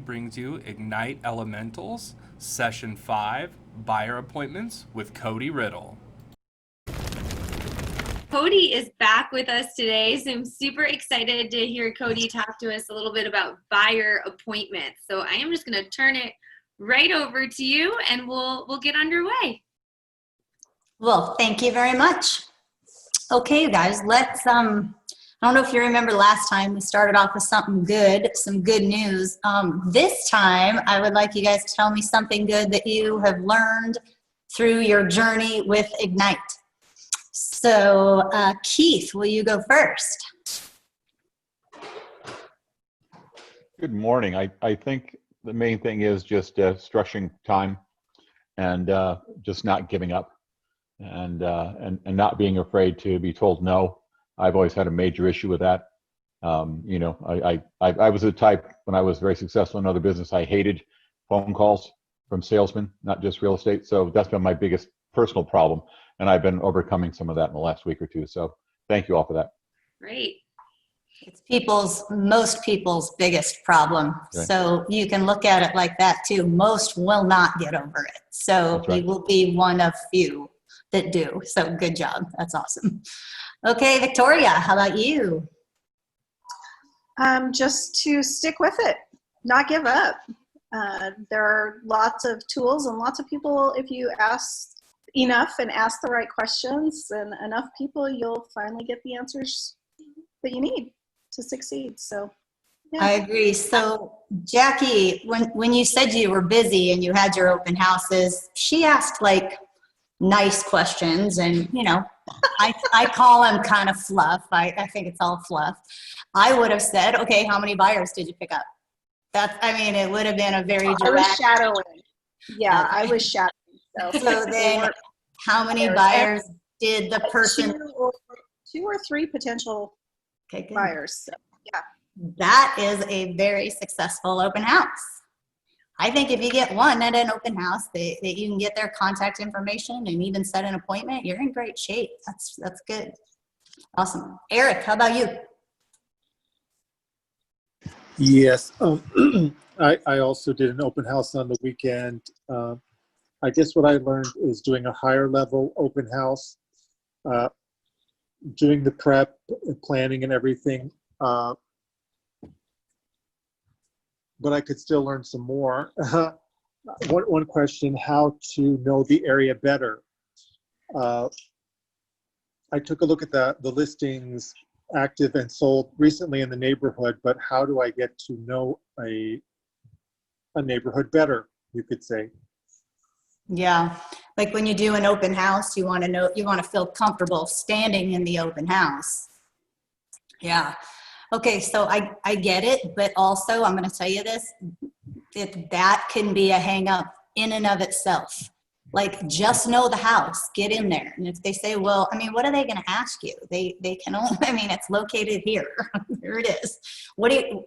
brings you Ignite Elementals, Session 5, Buyer Appointments with Kodi Riddle. Kodi is back with us today, so I'm super excited to hear Kodi talk to us a little bit about buyer appointments. So I am just going to turn it right over to you, and we'll get underway. Well, thank you very much. Okay, you guys, let's, I don't know if you remember last time we started off with something good, some good news. This time, I would like you guys to tell me something good that you have learned through your journey with Ignite. So, Keith, will you go first? Good morning. I think the main thing is just structuring time and just not giving up and not being afraid to be told no. I've always had a major issue with that. You know, I was the type when I was very successful in other business, I hated phone calls from salesmen, not just real estate. So that's been my biggest personal problem. And I've been overcoming some of that in the last week or two. So thank you all for that. Great. It's most people's biggest problem. Right. So you can look at it like that too. Most will not get over it. So That's right. you will be one of few that do. So good job. That's awesome. Okay, Victoria, how about you? Just to stick with it, not give up. There are lots of tools and lots of people, if you ask enough and ask the right questions and enough people, you'll finally get the answers that you need to succeed. So yeah. I agree. So Jackie, when you said you were busy and you had your open houses, she asked like nice questions, and you know, I call them kind of fluff. I think it's all fluff. I would have said, okay, how many buyers did you pick up? I mean, it would have been a very direct. I was shadowing. Yeah, okay. I was shadowing. So then how many buyers did the person? Two or three potential buyers. So, yeah. That is a very successful open house. I think if you get one at an open house that you can get their contact information and even set an appointment, you're in great shape. That's good. Awesome. Eric, how about you? Yes, I also did an open house on the weekend. I guess what I learned is doing a higher level open house, doing the prep, planning and everything. But I could still learn some more. One question, how to know the area better. I took a look at the listings active and sold recently in the neighborhood, but how do I get to know a neighborhood better, you could say? Yeah, like when you do an open house, you want to feel comfortable standing in the open house. Yeah. Okay, so I get it, but also I'm going to tell you this, that can be a hang up in and of itself. Like, just know the house, get in there. And if they say, well, I mean, what are they going to ask you? They can only, I mean, it's located here. Here it is.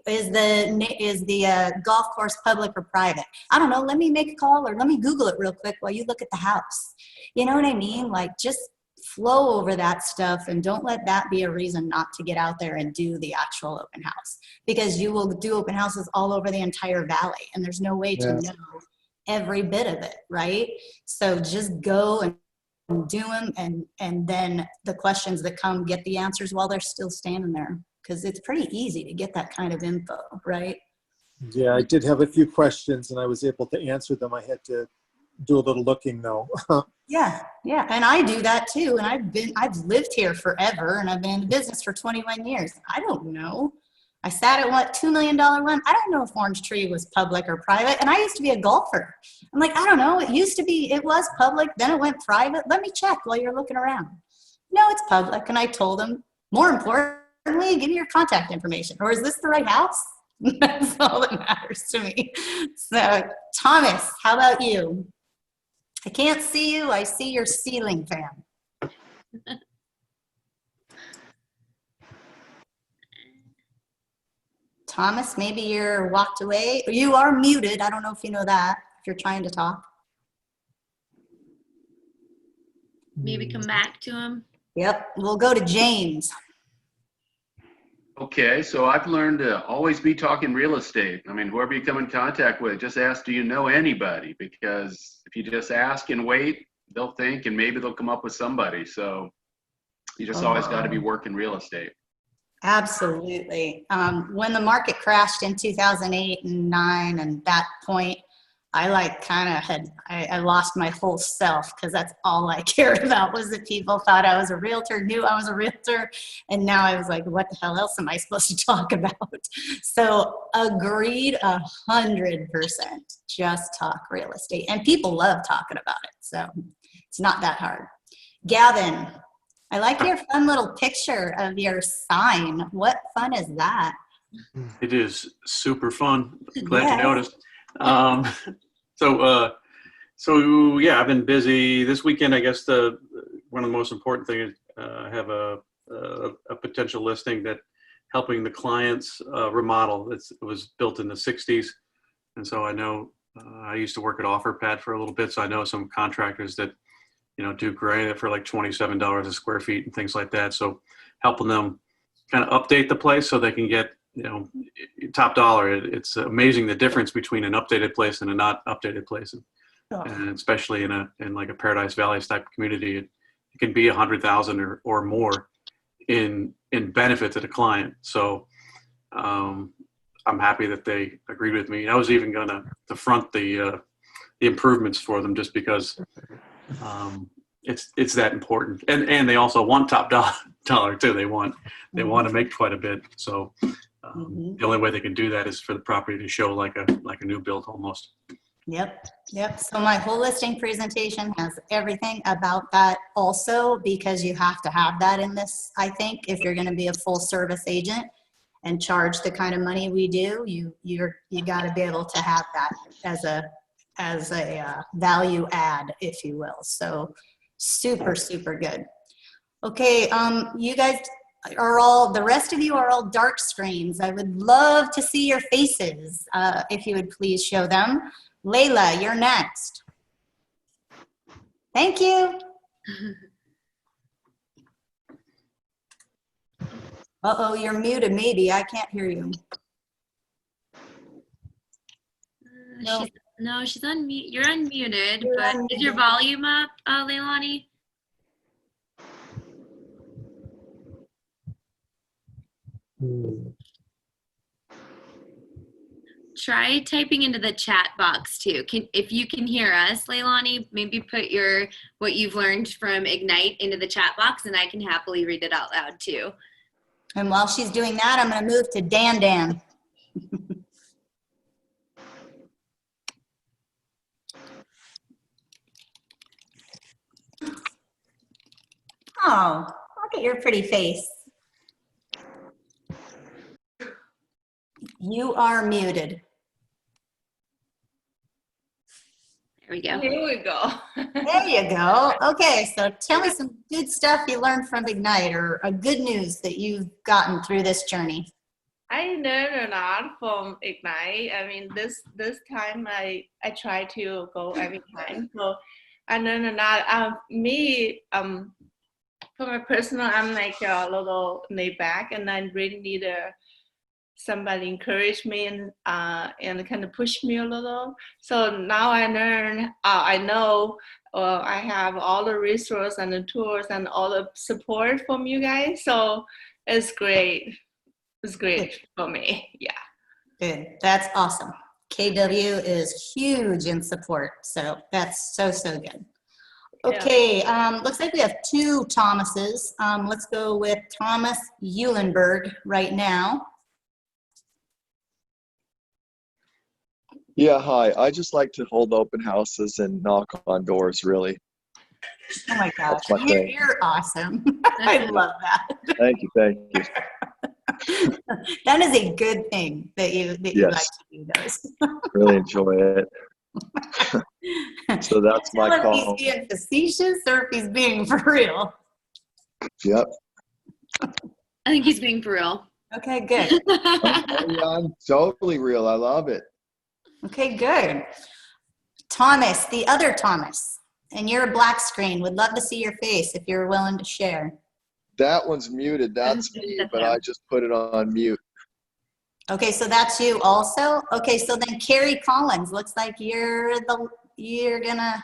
Is the golf course public or private? I don't know. Let me make a call or let me Google it real quick while you look at the house. You know what I mean? Like, just flow over that stuff and don't let that be a reason not to get out there and do the actual open house, because you will do open houses all over the entire valley and there's no way to know every bit of it, right? So just go and do them, and then the questions that come, get the answers while they're still standing there, because it's pretty easy to get that kind of info, right? Yeah, I did have a few questions and I was able to answer them. I had to do a little looking though. Yeah, and I do that too. And I've lived here forever and I've been in business for 21 years. I don't know. I sat at what, $2 million one? I don't know if Orange Tree was public or private. And I used to be a golfer. I'm like, I don't know. It was public, then it went private. Let me check while you're looking around. No, it's public. And I told them, more importantly, give me your contact information. Or is this the right house? That's all that matters to me. So Thomas, how about you? I can't see you. I see your ceiling fan. Thomas, maybe you're walked away. You are muted. I don't know if you know that, if you're trying to talk. Maybe come back to him. Yep, we'll go to James. Okay, so I've learned to always be talking real estate. I mean, whoever you come in contact with, just ask, do you know anybody? Because if you just ask and wait, they'll think and maybe they'll come up with somebody. So you just always got to be working real estate. Absolutely. When the market crashed in 2008 and 9 and that point, I like kind of I lost my whole self because that's all I cared about was that people thought I was a realtor, knew I was a realtor. And now I was like, what the hell else am I supposed to talk about? So agreed 100%, just talk real estate. And people love talking about it. So it's not that hard. Gavin, I like your fun little picture of your sign. What fun is that? It is super fun. Glad Yeah. you noticed. So yeah, I've been busy this weekend. I guess one of the most important things, I have a potential listing that helping the clients remodel. It was built in the 60s. And so I know, I used to work at OfferPad for a little bit. So I know some contractors that, do granite for like $27 a square feet and things like that. So helping them kind of update the place so they can get, top dollar. It's amazing the difference between an updated place and a not updated place. And especially in like a Paradise Valley type community, it can be 100,000 or more in benefit to the client. So I'm happy that they agreed with me. I was even gonna front the improvements for them just because it's that important. And they also want top dollar too. They want to make quite a bit. So the only way they can do that is for the property to show like a new build almost. Yep. So my whole listing presentation has everything about that also, because you have to have that in this, I think, if you're going to be a full service agent and charge the kind of money we do, you got to be able to have that as a value add, if you will. So super, super good. Okay. You guys the rest of you are all dark screens. I would love to see your faces. If you would please show them. Layla, you're next. Thank you. Uh-oh, you're muted, maybe. I can't hear you. No, she's unmute. You're unmuted, You're but unmuted. is your volume up, Leilani? Try typing into the chat box too. If you can hear us, Leilani, maybe put what you've learned from Ignite into the chat box, and I can happily read it out loud too. And while she's doing that, I'm going to move to Dan. Oh, look at your pretty face. You are muted. There we go. Here we go. There you go. Okay, so tell me some good stuff you learned from Ignite, or a good news that you've gotten through this journey. I learned a lot from Ignite. I mean, this time I try to go every time. So I learned a lot. For my personal, I'm like a little laid back, and I really need somebody encourage me and kind of push me a little. So now I know I have all the resources and the tools and all the support from you guys. So it's great. It's great for me. Yeah. Good. That's awesome. KW is huge in support. So that's so good. Okay. Looks like we have two Thomases. Let's go with Thomas Eulenberg right now. Yeah, hi. I just like to hold open houses and knock on doors, really. Oh my gosh, That's my thing. you're awesome. I love that. Thank you. That is a good thing that you Yes. like to do those. Really enjoy it. So that's my Tell call. if he's being facetious or if he's being for real. Yep. I think he's being for real. Okay, good. I'm totally real. I love it. Okay, good. Thomas, the other Thomas, and you're a black screen. Would love to see your face if you're willing to share. That one's muted. That's me, but I just put it on mute. Okay, so that's you also. Okay, so then Carrie Collins, looks like you're gonna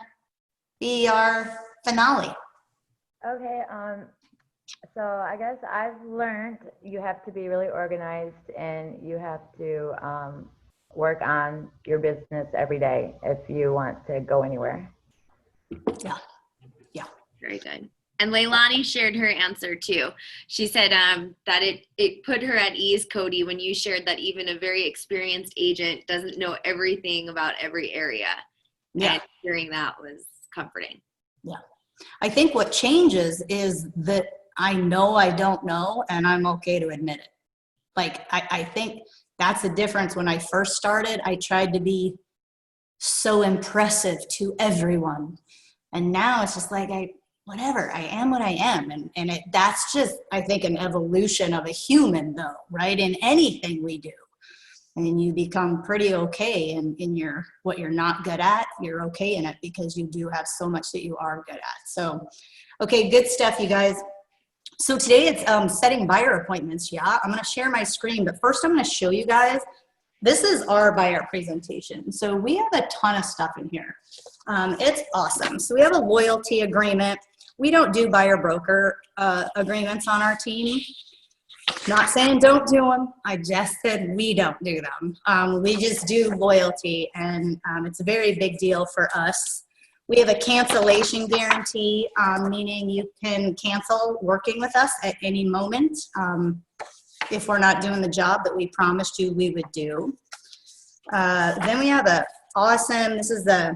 be our finale. Okay, so I guess I've learned you have to be really organized and you have to work on your business every day if you want to go anywhere. Yeah. Very good. And Leilani shared her answer too. She said that it put her at ease, Kodi, when you shared that even a very experienced agent doesn't know everything about every area. Yeah. And hearing that was comforting. Yeah. I think what changes is that I know I don't know, and I'm okay to admit it. Like, I think that's the difference. When I first started, I tried to be so impressive to everyone. And now it's just like, whatever, I am what I am. And that's just, I think, an evolution of a human though, right? In anything we do. And you become pretty okay in what you're not good at, you're okay in it because you do have so much that you are good at. So, okay, good stuff, you guys. So today it's setting buyer appointments. Yeah, I'm gonna share my screen, but first I'm gonna show you guys, this is our buyer presentation. So we have a ton of stuff in here. It's awesome. So we have a loyalty agreement. We don't do buyer broker agreements on our team. Not saying don't do them. I just said we don't do them. We just do loyalty, and it's a very big deal for us. We have a cancellation guarantee, meaning you can cancel working with us at any moment if we're not doing the job that we promised you we would do. Then we have a awesome, this is that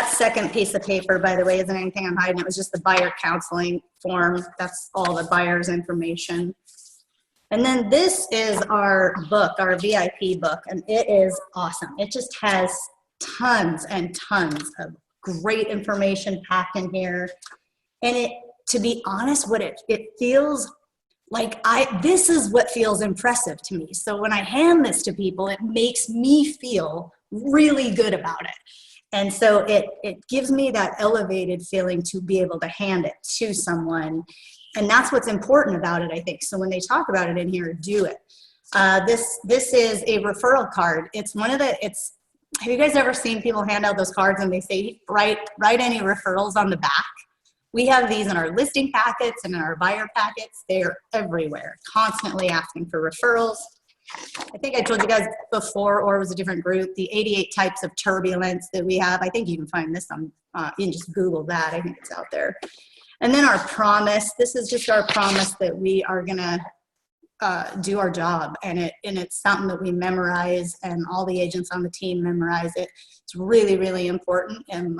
second piece of paper, by the way, isn't anything I'm hiding. It was just the buyer counseling form. That's all the buyer's information. And then this is our book, our VIP book, and it is awesome. It just has tons and tons of great information packed in here. And to be honest, what it feels like, this is what feels impressive to me. So when I hand this to people, it makes me feel really good about it. And so it gives me that elevated feeling to be able to hand it to someone. And that's what's important about it, I think. So when they talk about it in here, do it. This is a referral card. It's have you guys ever seen people hand out those cards and they say, write any referrals on the back? We have these in our listing packets and in our buyer packets. They're everywhere, constantly asking for referrals. I think I told you guys before, or it was a different group, the 88 types of turbulence that we have. I think you can find this on, you can just Google that. I think it's out there. And then our promise. This is just our promise that we are gonna do our job, and it's something that we memorize, and all the agents on the team memorize it. It's really, really important, and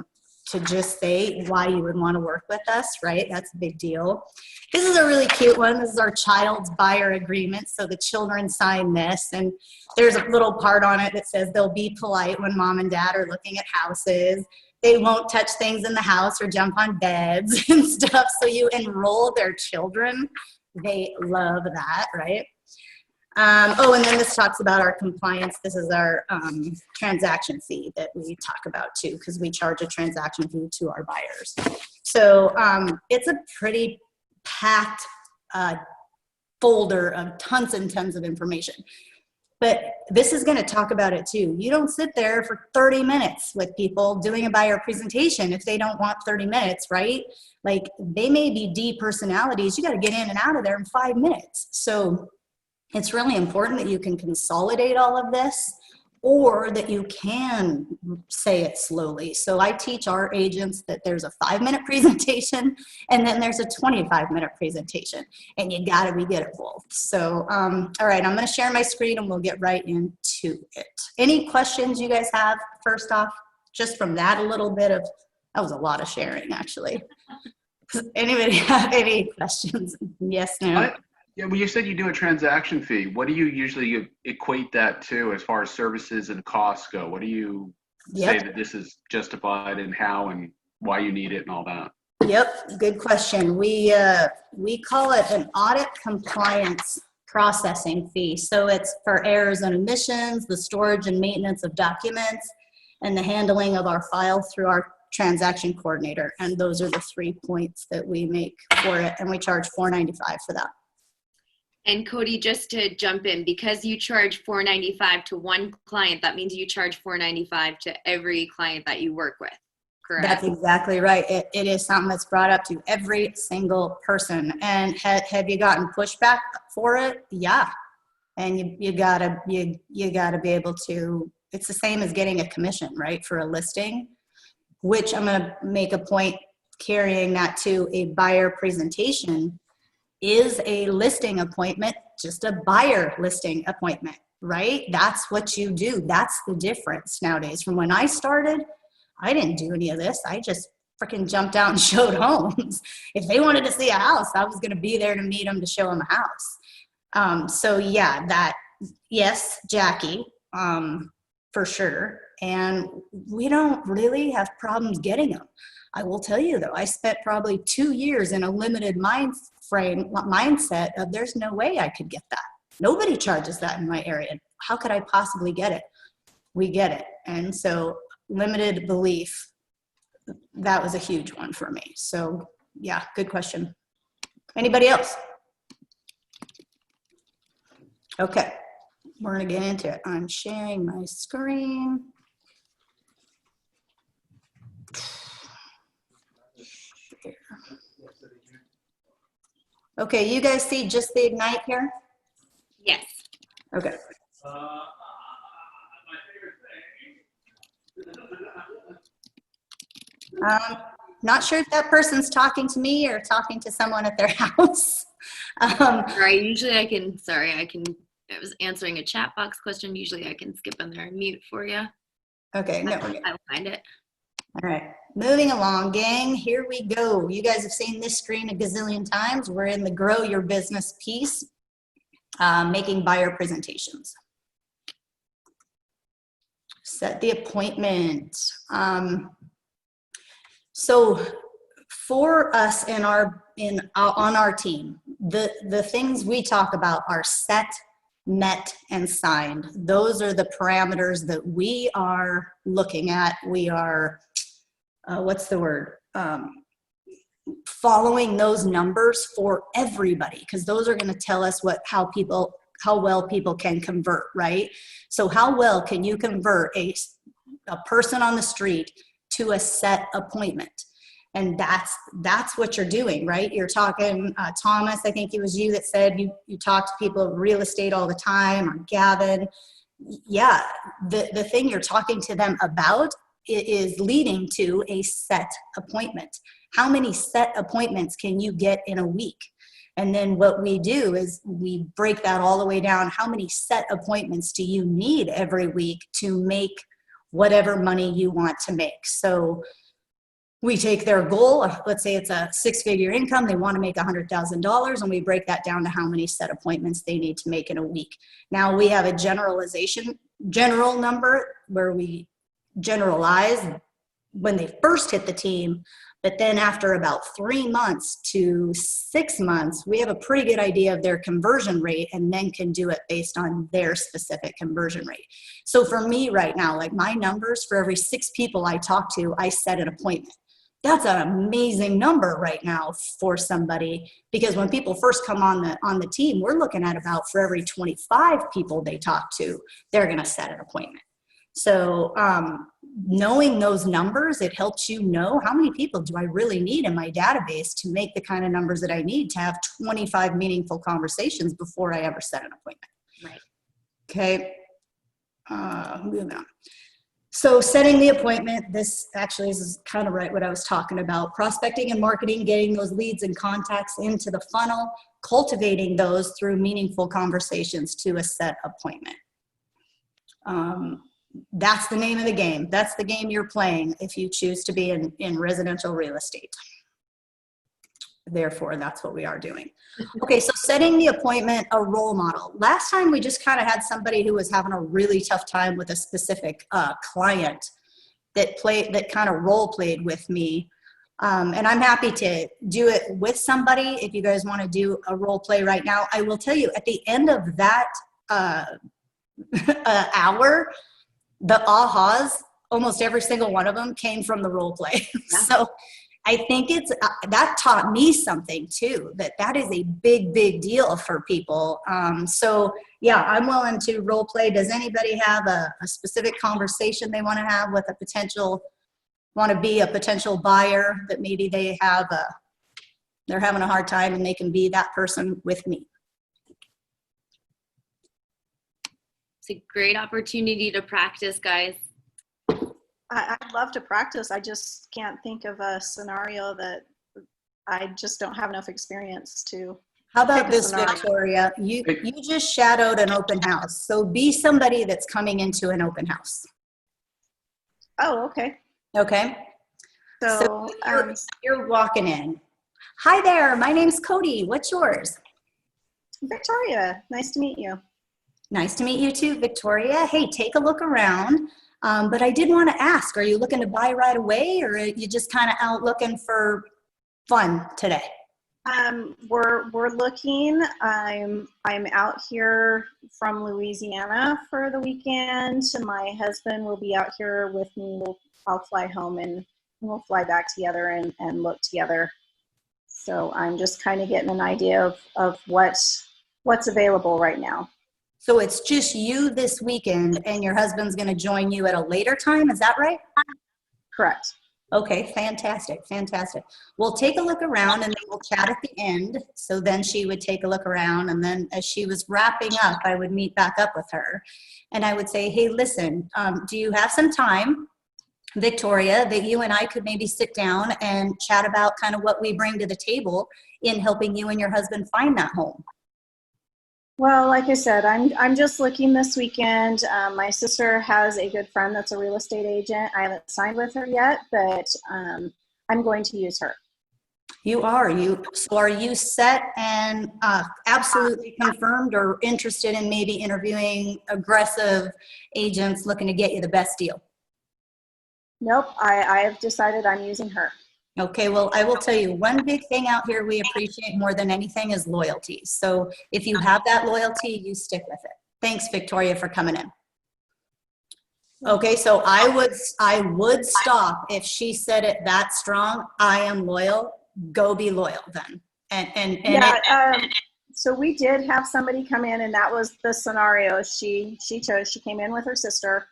to just say why you would want to work with us, right? That's a big deal. This is a really cute one. This is our child's buyer agreement. So the children sign this, and there's a little part on it that says they'll be polite when mom and dad are looking at houses. They won't touch things in the house or jump on beds and stuff. So you enroll their children. They love that, right? Oh, and then this talks about our compliance. This is our transaction fee that we talk about too, because we charge a transaction fee to our buyers. So it's a pretty packed folder of tons and tons of information. But this is going to talk about it too. You don't sit there for 30 minutes with people doing a buyer presentation if they don't want 30 minutes, right? Like, they may be D personalities. You got to get in and out of there in 5 minutes. So it's really important that you can consolidate all of this, or that you can say it slowly. So I teach our agents that there's a 5-minute presentation and then there's a 25-minute presentation, and you gotta be good at both. So, all right, I'm gonna share my screen and we'll get right into it. Any questions you guys have, first off, just from that a little bit of, that was a lot of sharing actually. Anybody have any questions? Yes, no? Yeah, well, you said you do a transaction fee. What do you usually equate that to as far as services and costs go? What do you say that this is justified, and how and why you need it and all that? Yep, good question. We call it an audit compliance processing fee. So it's for errors and omissions, the storage and maintenance of documents, and the handling of our file through our transaction coordinator. And those are the 3 points that we make for it. And we charge $4.95 for that. And Kodi, just to jump in, because you charge $4.95 to one client, that means you charge $4.95 to every client that you work with, correct? That's exactly right. It is something that's brought up to every single person. And have you gotten pushback for it? Yeah. And you gotta be able to, it's the same as getting a commission, right? For a listing, which I'm gonna make a point carrying that to a buyer presentation. Is a listing appointment just a buyer listing appointment, right? That's what you do. That's the difference nowadays. From when I started, I didn't do any of this. I just freaking jumped out and showed homes. If they wanted to see a house, I was going to be there to meet them to show them a house. So yeah, yes, Jackie, for sure. And we don't really have problems getting them. I will tell you though, I spent probably 2 years in a limited mindset of there's no way I could get that. Nobody charges that in my area. How could I possibly get it? We get it. And so limited belief, that was a huge one for me. So yeah, good question. Anybody else? Okay, we're gonna get into it. I'm sharing my screen. Okay, you guys see just the Ignite here? Yes. Okay. Not sure if that person's talking to me or talking to someone at their house. Right, usually I was answering a chat box question. Usually I can skip in there and mute for you. Okay, no. I'll find it. All right, moving along, gang, here we go. You guys have seen this screen a gazillion times. We're in the grow your business piece, making buyer presentations. Set the appointment. So for us on our team, the things we talk about are set, met, and signed. Those are the parameters that we are looking at. We are, what's the word? Following those numbers for everybody, because those are going to tell us how well people can convert, right? So how well can you convert a person on the street to a set appointment? And that's what you're doing, right? You're talking, Thomas, I think it was you that said you talk to people real estate all the time, or Gavin. Yeah, the thing you're talking to them about is leading to a set appointment. How many set appointments can you get in a week? And then what we do is we break that all the way down. How many set appointments do you need every week to make whatever money you want to make? So we take their goal, let's say it's a 6-figure income, they want to make $100,000, and we break that down to how many set appointments they need to make in a week. Now we have a general number where we generalize when they first hit the team, but then after about 3 months to 6 months, we have a pretty good idea of their conversion rate, and then can do it based on their specific conversion rate. So for me right now, like my numbers, for every 6 people I talk to, I set an appointment. That's an amazing number right now for somebody, because when people first come on the team, we're looking at about for every 25 people they talk to, they're going to set an appointment. So knowing those numbers, it helps you know how many people do I really need in my database to make the kind of numbers that I need to have 25 meaningful conversations before I ever set an appointment. Right. Okay. Moving on. So setting the appointment, this actually is kind of right what I was talking about. Prospecting and marketing, getting those leads and contacts into the funnel, cultivating those through meaningful conversations to a set appointment. That's the name of the game. That's the game you're playing if you choose to be in residential real estate. Therefore, that's what we are doing. Okay, so setting the appointment, a role model. Last time we just kind of had somebody who was having a really tough time with a specific client that kind of role played with me. And I'm happy to do it with somebody if you guys want to do a role play right now. I will tell you, at the end of that hour, the ahas almost every single one of them came from the role play. Yeah. So I think it's, that taught me something too, that is a big, big deal for people. So yeah, I'm willing to role play. Does anybody have a specific conversation they want to have with a potential, want to be a potential buyer that maybe they have they're having a hard time and they can be that person with me? It's a great opportunity to practice, guys. I'd love to practice. I just can't think of a scenario that I just don't have enough experience to. How about pick a this, scenario. Victoria? You just shadowed an open house. So be somebody that's coming into an open house. Oh, okay. Okay. So, You're walking in. Hi there, my name's Kodi. What's yours? Victoria, nice to meet you. Nice to meet you too, Victoria. Hey, take a look around. But I did want to ask, are you looking to buy right away, or are you just kind of out looking for fun today? We're looking. I'm out here from Louisiana for the weekend. My husband will be out here with me. I'll fly home and we'll fly back together and look together. So I'm just kind of getting an idea of what's available right now. So it's just you this weekend and your husband's going to join you at a later time. Is that right? Correct. Okay, fantastic, fantastic. We'll take a look around and then we'll chat at the end. So then she would take a look around, and then as she was wrapping up, I would meet back up with her. And I would say, hey, listen, do you have some time, Victoria, that you and I could maybe sit down and chat about kind of what we bring to the table in helping you and your husband find that home? Well, like I said, I'm just looking this weekend. My sister has a good friend that's a real estate agent. I haven't signed with her yet, but I'm going to use her. You are. So are you set and absolutely confirmed or interested in maybe interviewing aggressive agents looking to get you the best deal? Nope, I have decided I'm using her. Okay, well, I will tell you, one big thing out here we appreciate more than anything is loyalty. So if you have that loyalty, you stick with it. Thanks, Victoria, for coming in. Okay, so I would stop if she said it that strong. I am loyal. Go be loyal then. So we did have somebody come in, and that was the scenario she chose. She came in with her sister.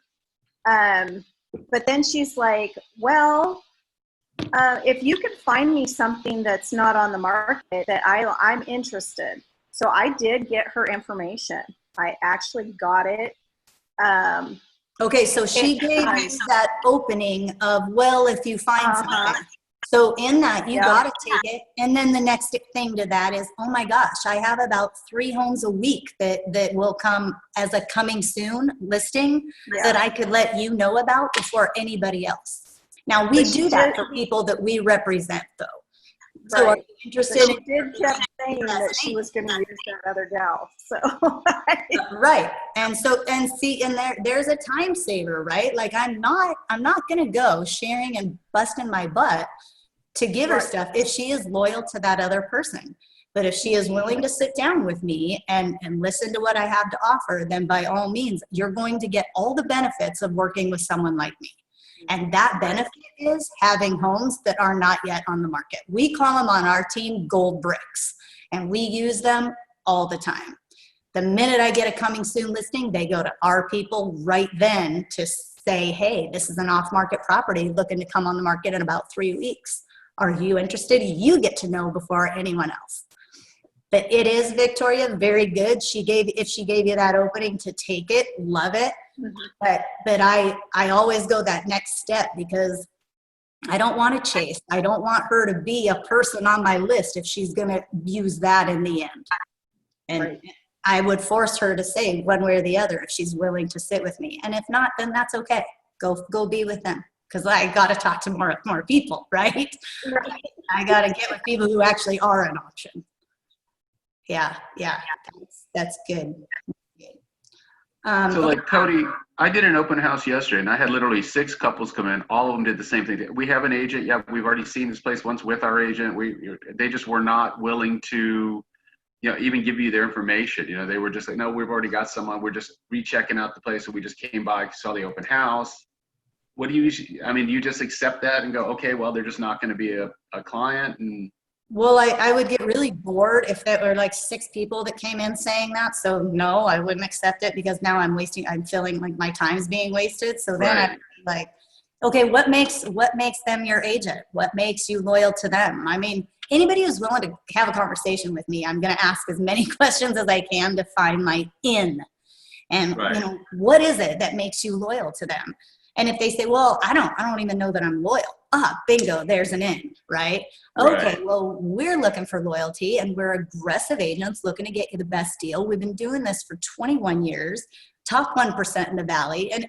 But then she's like, well, if you can find me something that's not on the market that I'm interested. So I did get her information. I actually got it. Okay, so she gave you that opening of, well, if you find something. So in that, you got to take it. And then the next thing to that is, oh my gosh, I have about 3 homes a week that will come as a coming soon listing that I could let you know about before anybody else. Now, we do that for people that we represent, though. So are you interested? She did keep saying that she was going to use that other gal. So right, and see, and there's a time saver, right? Like I'm not going to go sharing and busting my butt to give her stuff if she is loyal to that other person. But if she is willing to sit down with me and listen to what I have to offer, then by all means, you're going to get all the benefits of working with someone like me. And that benefit is having homes that are not yet on the market. We call them on our team gold bricks, and we use them all the time. The minute I get a coming soon listing, they go to our people right then to say, hey, this is an off-market property looking to come on the market in about 3 weeks. Are you interested? You get to know before anyone else. But it is, Victoria, very good. If she gave you that opening to take it, love it. But I always go that next step because I don't want to chase. I don't want her to be a person on my list if she's going to use that in the end. And I would force her to say one way or the other if she's willing to sit with me. And if not, then that's okay. Go be with them, because I got to talk to more people, right? I got to get with people who actually are an option. Yeah, that's good. So like Kodi, I did an open house yesterday and I had literally 6 couples come in. All of them did the same thing. We have an agent. Yeah, we've already seen this place once with our agent. They just were not willing to, even give you their information. They were just like, no, we've already got someone. We're just rechecking out the place. So we just came by, saw the open house. what do you usually, I mean, you just accept that and go, okay, well, they're just not going to be a client? And Well, I would get really bored if there were like 6 people that came in saying that. So no, I wouldn't accept it, because now I'm feeling like my time's being wasted. So then Right. I'm like, okay, what makes them your agent? What makes you loyal to them? I mean, anybody who's willing to have a conversation with me, I'm going to ask as many questions as I can to find my in. And Right. you know, what is it that makes you loyal to them? And if they say, well, I don't even know that I'm loyal. Bingo, there's an in, right? Okay, Right. well, we're looking for loyalty, and we're aggressive agents looking to get you the best deal. We've been doing this for 21 years, top 1% in the Valley. And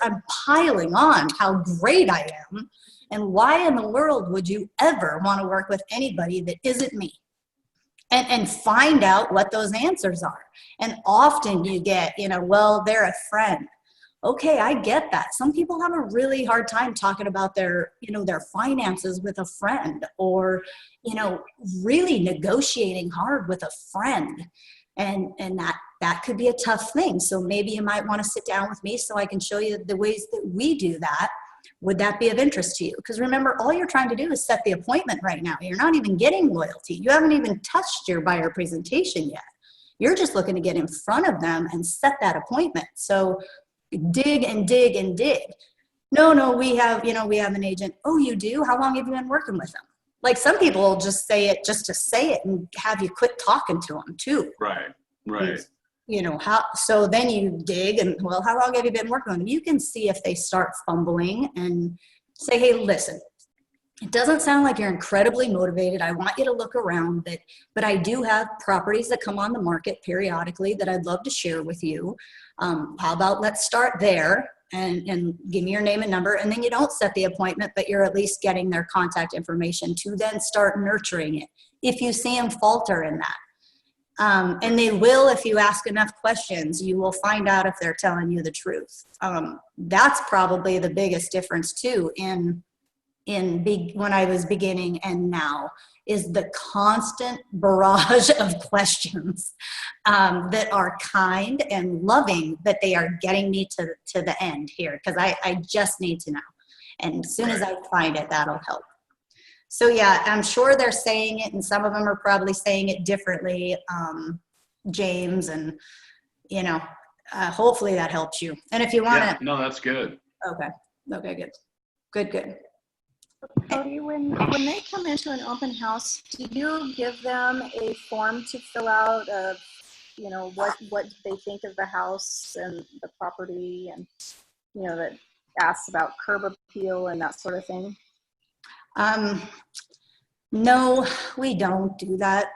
I'm piling on how great I am. And why in the world would you ever want to work with anybody that isn't me? And find out what those answers are. And often you get, well, they're a friend. Okay, I get that. Some people have a really hard time talking about their finances with a friend, or, really negotiating hard with a friend. And that could be a tough thing. So maybe you might want to sit down with me so I can show you the ways that we do that. Would that be of interest to you? Because remember, all you're trying to do is set the appointment right now. You're not even getting loyalty. You haven't even touched your buyer presentation yet. You're just looking to get in front of them and set that appointment. So dig and dig and dig. No, we have an agent. Oh, you do? How long have you been working with them? Like, some people will just say it just to say it and have you quit talking to them too. Right. Right. So then you dig and, well, how long have you been working on them? You can see if they start fumbling and say, hey, listen, it doesn't sound like you're incredibly motivated. I want you to look around, but I do have properties that come on the market periodically that I'd love to share with you. How about let's start there and give me your name and number. And then you don't set the appointment, but you're at least getting their contact information to then start nurturing it. If you see them falter in that. And they will, if you ask enough questions, you will find out if they're telling you the truth. That's probably the biggest difference too when I was beginning and now, is the constant barrage of questions that are kind and loving, that they are getting me to the end here, because I just need to know. And as soon as I find it, that'll help. So yeah, I'm sure they're saying it, and some of them are probably saying it differently, James, and hopefully that helps you. And if you want to, Yeah, no, that's good. Okay, good. Kodi, when they come into an open house, do you give them a form to fill out of, what they think of the house and the property, and, that asks about curb appeal and that sort of thing? No, we don't do that.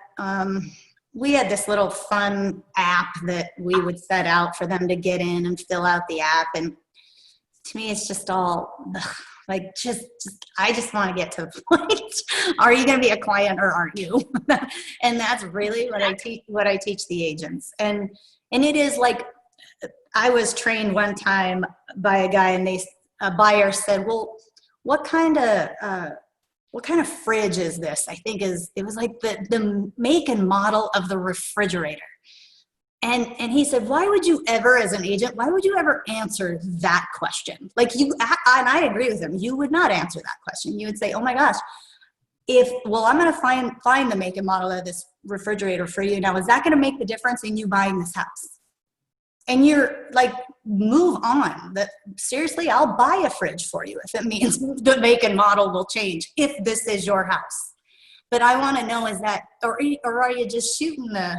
We had this little fun app that we would set out for them to get in and fill out the app. And to me, it's just all like, I just want to get to the point. Are you going to be a client or aren't you? And that's really what I teach the agents. And it is like, I was trained one time by a guy, and a buyer said, well, what kind of fridge is this? I think it was like the make and model of the refrigerator. And he said, why would you ever, as an agent, why would you ever answer that question? Like, and I agree with him. You would not answer that question. You would say, oh my gosh, I'm going to find the make and model of this refrigerator for you. Now, is that going to make the difference in you buying this house? And you're like, move on. Seriously, I'll buy a fridge for you if it means the make and model will change, if this is your house. But I want to know, is that, or are you just shooting the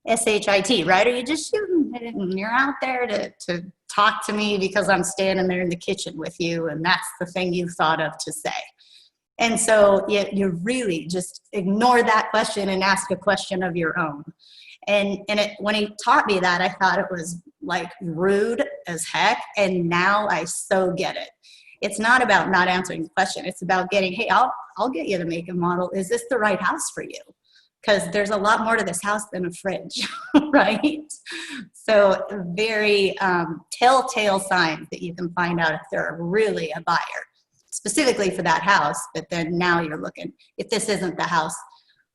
SHIT, right? Are you just shooting it and you're out there to talk to me because I'm standing there in the kitchen with you, and that's the thing you thought of to say? And so you really just ignore that question and ask a question of your own. And when he taught me that, I thought it was like rude as heck. And now I so get it. It's not about not answering the question. It's about getting, hey, I'll get you the make and model. Is this the right house for you? Because there's a lot more to this house than a fridge, right? So very telltale signs that you can find out if they're really a buyer, specifically for that house. But then now you're looking, if this isn't the house,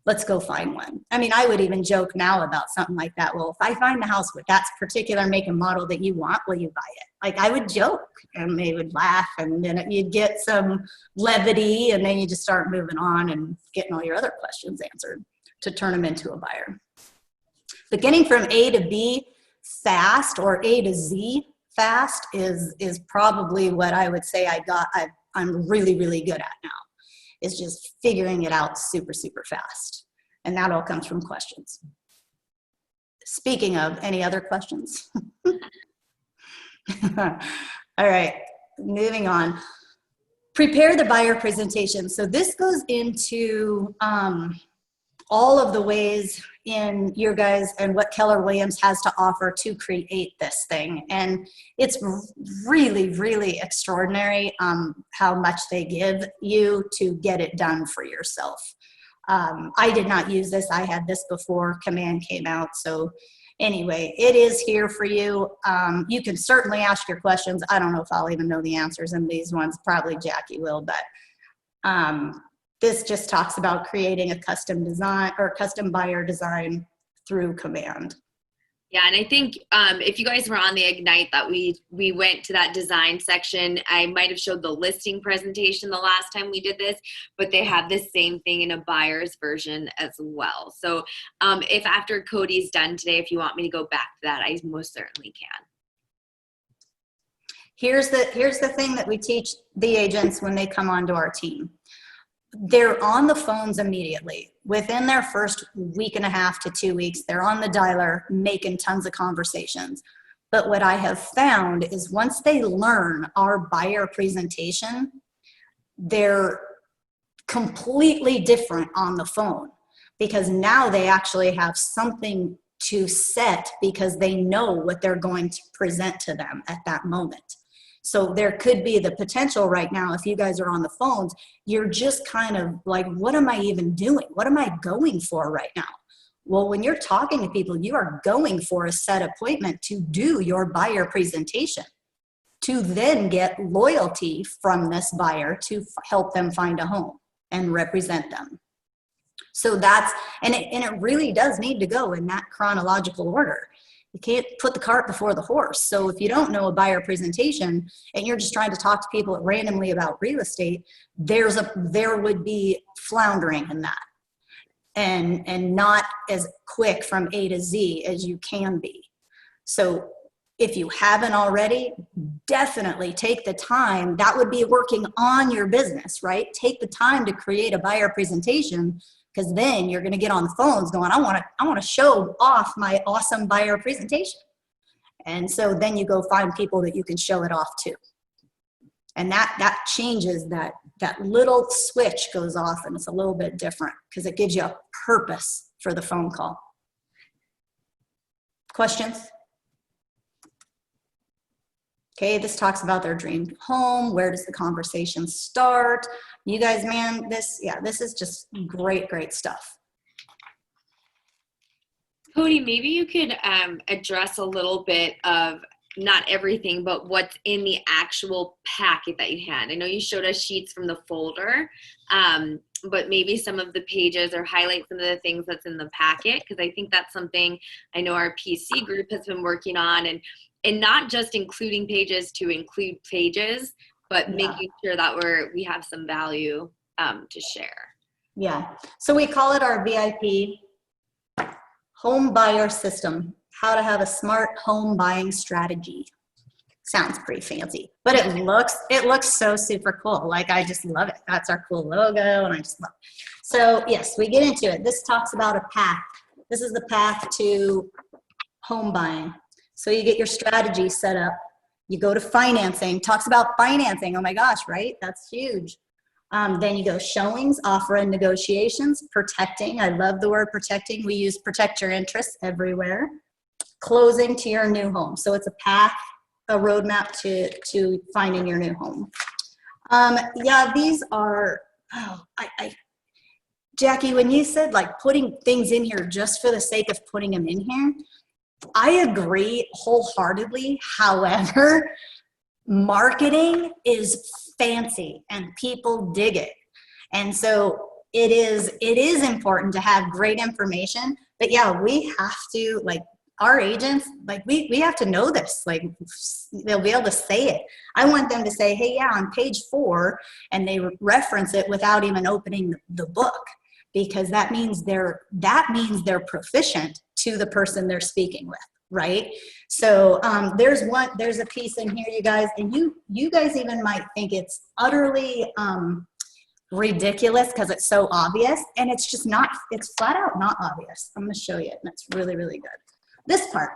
let's go find one. I mean, I would even joke now about something like that. Well, if I find the house with that particular make and model that you want, will you buy it? Like, I would joke, and they would laugh, and then you'd get some levity, and then you just start moving on and getting all your other questions answered to turn them into a buyer. But getting from A to B fast, or A to Z fast, is probably what I would say I'm really, really good at now, is just figuring it out super, super fast. And that all comes from questions. Speaking of, any other questions? All right, moving on. Prepare the buyer presentation. So this goes into all of the ways in your guys and what Keller Williams has to offer to create this thing. And it's really, really extraordinary how much they give you to get it done for yourself. I did not use this. I had this before Command came out. So anyway, it is here for you. You can certainly ask your questions. I don't know if I'll even know the answers in these ones. Probably Jackie will, but this just talks about creating a custom design or custom buyer design through Command. Yeah, and I think if you guys were on the Ignite that we went to that design section, I might have showed the listing presentation the last time we did this, but they have this same thing in a buyer's version as well. So if after Kodi's done today, if you want me to go back to that, I most certainly can. Here's the thing that we teach the agents when they come onto our team. They're on the phones immediately. Within their first week and a half to 2 weeks, they're on the dialer making tons of conversations. But what I have found is once they learn our buyer presentation, they're completely different on the phone, because now they actually have something to set because they know what they're going to present to them at that moment. So there could be the potential right now, if you guys are on the phones, you're just kind of like, what am I even doing? What am I going for right now? Well, when you're talking to people, you are going for a set appointment to do your buyer presentation, to then get loyalty from this buyer to help them find a home and represent them. So that's, and it really does need to go in that chronological order. You can't put the cart before the horse. So if you don't know a buyer presentation and you're just trying to talk to people randomly about real estate, there would be floundering in that, and not as quick from A to Z as you can be. So if you haven't already, definitely take the time. That would be working on your business, right? Take the time to create a buyer presentation, because then you're going to get on the phones going, I want to show off my awesome buyer presentation. And so then you go find people that you can show it off to. And that changes, that little switch goes off, and it's a little bit different because it gives you a purpose for the phone call. Questions? Okay, this talks about their dream home. Where does the conversation start? You guys, man, this is just great, great stuff. Kodi, maybe you could address a little bit of not everything, but what's in the actual packet that you had. I know you showed us sheets from the folder, but maybe some of the pages, or highlight some of the things that's in the packet, because I think that's something I know our PC group has been working on, and not just including pages to include pages, but making sure that we have some value to share. Yeah, so we call it our VIP home buyer system, how to have a smart home buying strategy. Sounds pretty fancy, but it looks so super cool. Like, I just love it. That's our cool logo, and I just love it. So yes, we get into it. This talks about a path. This is the path to home buying. So you get your strategy set up. You go to financing, talks about financing. Oh my gosh, right? That's huge. Then you go showings, offer and negotiations, protecting. I love the word protecting. We use protect your interests everywhere. Closing to your new home. So it's a path, a roadmap to finding your new home. Yeah, these are, Jackie, when you said like putting things in here just for the sake of putting them in here, I agree wholeheartedly. However, marketing is fancy and people dig it. And so it is important to have great information, but yeah, we have to, like, our agents, like, we have to know this, like, they'll be able to say it. I want them to say, hey, yeah, on page 4, and they reference it without even opening the book, because that means they're proficient to the person they're speaking with, right? So there's a piece in here, you guys, and you guys even might think it's utterly ridiculous because it's so obvious, and it's just not. It's flat out not obvious. I'm going to show you it, and it's really, really good. This part,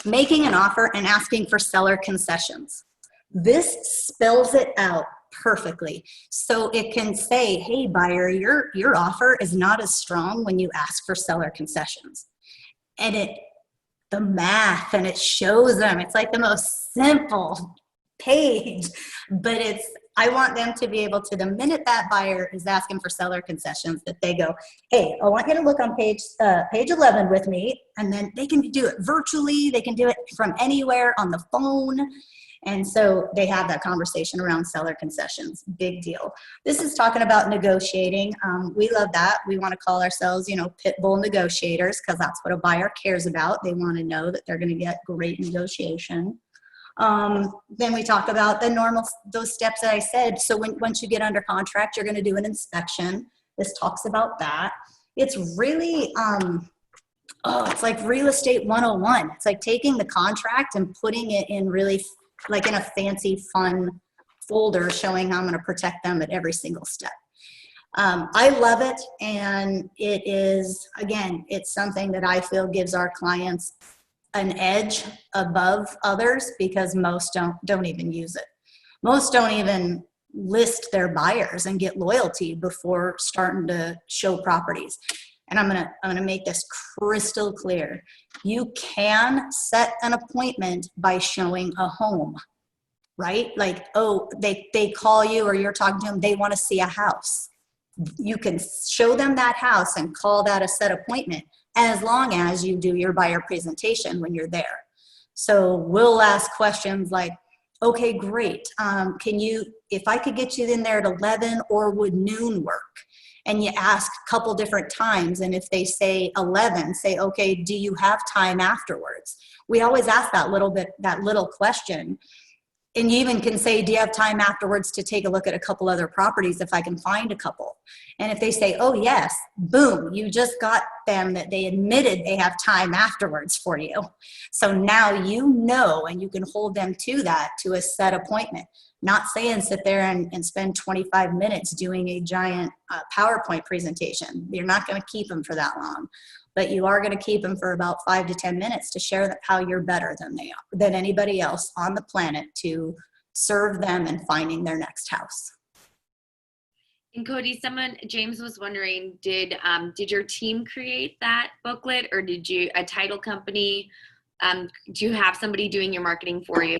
making an offer and asking for seller concessions. This spells it out perfectly. So it can say, hey, buyer, your offer is not as strong when you ask for seller concessions. And the math, and it shows them. It's like the most simple page, but I want them to be able to, the minute that buyer is asking for seller concessions, that they go, hey, I want you to look on page 11 with me, and then they can do it virtually. They can do it from anywhere on the phone. And so they have that conversation around seller concessions. Big deal. This is talking about negotiating. We love that. We want to call ourselves, pit bull negotiators, because that's what a buyer cares about. They want to know that they're going to get great negotiation. Then we talk about those steps that I said. So once you get under contract, you're going to do an inspection. This talks about that. It's really, it's like real estate 101. It's like taking the contract and putting it in really, like, in a fancy, fun folder showing how I'm going to protect them at every single step. I love it. And it is, again, it's something that I feel gives our clients an edge above others, because most don't even use it. Most don't even list their buyers and get loyalty before starting to show properties. And I'm gonna make this crystal clear. You can set an appointment by showing a home, right? Like, oh, they call you, or you're talking to them, they want to see a house. You can show them that house and call that a set appointment, as long as you do your buyer presentation when you're there. So we'll ask questions like, okay, great. If I could get you in there at 11, or would noon work? And you ask a couple different times. And if they say 11, say, okay, do you have time afterwards? We always ask that little question. And you even can say, do you have time afterwards to take a look at a couple other properties if I can find a couple? And if they say, oh, yes, boom, you just got them that they admitted they have time afterwards for you. So now you know, and you can hold them to that, to a set appointment. Not saying sit there and spend 25 minutes doing a giant PowerPoint presentation. You're not going to keep them for that long. But you are going to keep them for about 5 to 10 minutes to share how you're better than anybody else on the planet to serve them in finding their next house. And Kodi, James was wondering, did your team create that booklet, or did a title company? Do you have somebody doing your marketing for you?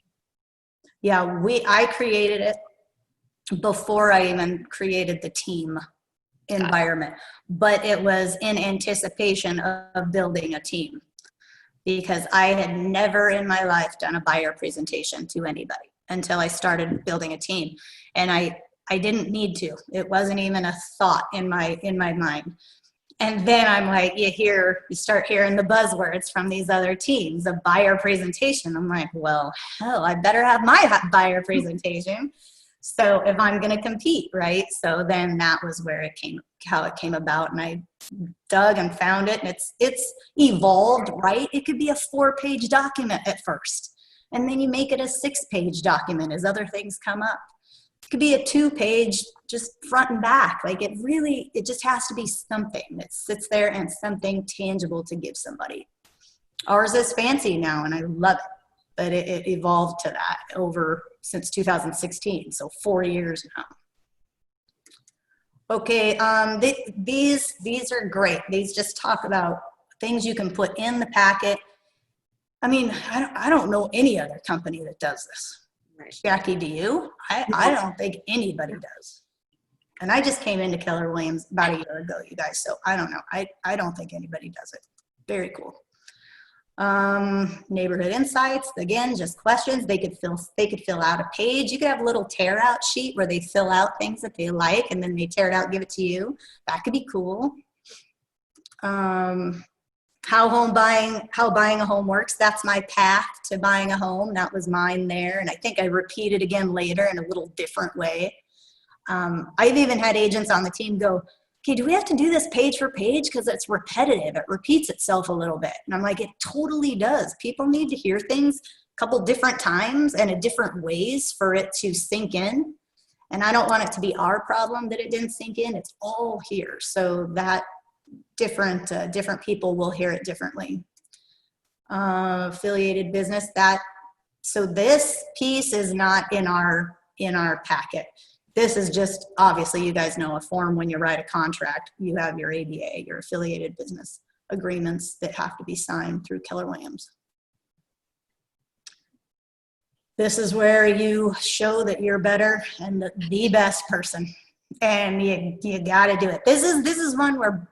Yeah, I created it before I even created the team environment, but it was in anticipation of building a team, because I had never in my life done a buyer presentation to anybody until I started building a team. And I didn't need to. It wasn't even a thought in my mind. And then I'm like, you start hearing the buzzwords from these other teams, a buyer presentation. I'm like, well, hell, I better have my buyer presentation. So if I'm going to compete, right? So then that was how it came about. And I dug and found it, and it's evolved, right? It could be a 4-page document at first, and then you make it a 6-page document as other things come up. It could be a 2-page, just front and back. Like, it just has to be something that sits there and something tangible to give somebody. Ours is fancy now, and I love it. But it evolved to that since 2016, so 4 years now. Okay, these are great. These just talk about things you can put in the packet. I mean, I don't know any other company that does this. Right. Jackie, do you? I don't think anybody does. And I just came into Keller Williams about a year ago, you guys, so I don't know. I don't think anybody does it. Very cool. Neighborhood insights, again, just questions. They could fill out a page. You could have a little tear out sheet where they fill out things that they like and then they tear it out, give it to you. That could be cool. How buying a home works. That's my path to buying a home. That was mine there. And I think I repeat it again later in a little different way. I've even had agents on the team go, okay, do we have to do this page for page? Because it's repetitive. It repeats itself a little bit. And I'm like, it totally does. People need to hear things a couple different times and in different ways for it to sink in. And I don't want it to be our problem that it didn't sink in. It's all here. So that different people will hear it differently. Affiliated business, so this piece is not in our packet. This is just, obviously, you guys know a form when you write a contract, you have your ABA, your affiliated business agreements that have to be signed through Keller Williams. This is where you show that you're better and the best person. And you gotta do it. This is one where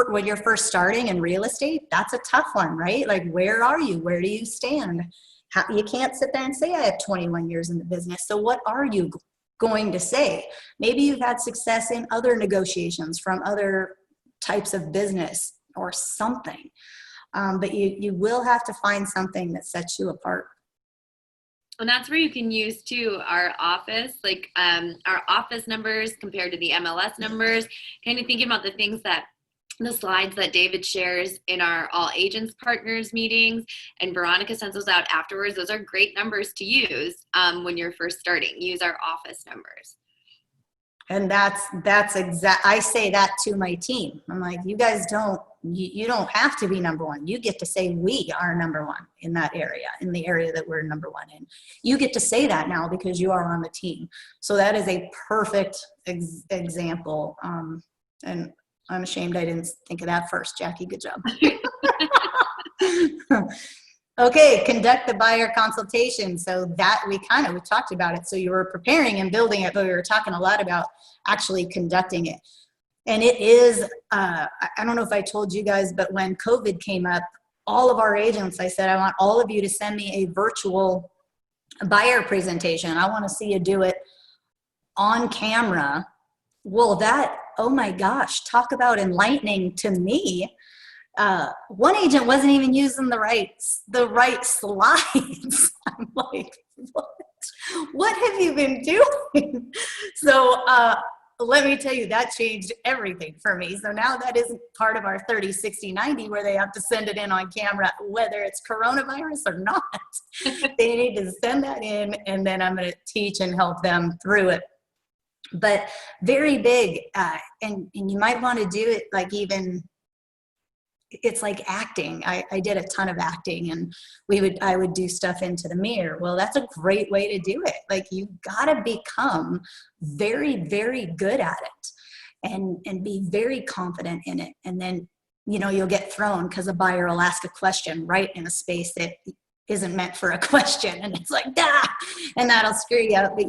when you're first starting in real estate, that's a tough one, right? Like, where are you? Where do you stand? You can't sit there and say, I have 21 years in the business. So what are you going to say? Maybe you've had success in other negotiations from other types of business or something. But you will have to find something that sets you apart. And that's where you can use too our office, like our office numbers compared to the MLS numbers, kind of thinking about the slides that David shares in our all agents partners meetings, and Veronica sends those out afterwards. Those are great numbers to use when you're first starting. Use our office numbers. And that's exact. I say that to my team. I'm like, you guys you don't have to be number one. You get to say we are number one in that area, in the area that we're number one in. You get to say that now because you are on the team. So that is a perfect example. And I'm ashamed I didn't think of that first, Jackie. Good job. Okay, conduct the buyer consultation. So that we talked about it. So you were preparing and building it, but we were talking a lot about actually conducting it. And it is, I don't know if I told you guys, but when COVID came up, all of our agents, I said, I want all of you to send me a virtual buyer presentation. I want to see you do it on camera. Well, oh my gosh, talk about enlightening to me. One agent wasn't even using the right slides. I'm like, what have you been doing? So let me tell you, that changed everything for me. So now that isn't part of our 30, 60, 90 where they have to send it in on camera, whether it's coronavirus or not. They need to send that in, and then I'm going to teach and help them through it. But very big, and you might want to do it like even, it's like acting. I did a ton of acting, and I would do stuff into the mirror. Well, that's a great way to do it. Like, you gotta become very, very good at it and be very confident in it. And then, you'll get thrown because a buyer will ask a question right in a space that isn't meant for a question. And it's like, and that'll screw you up. But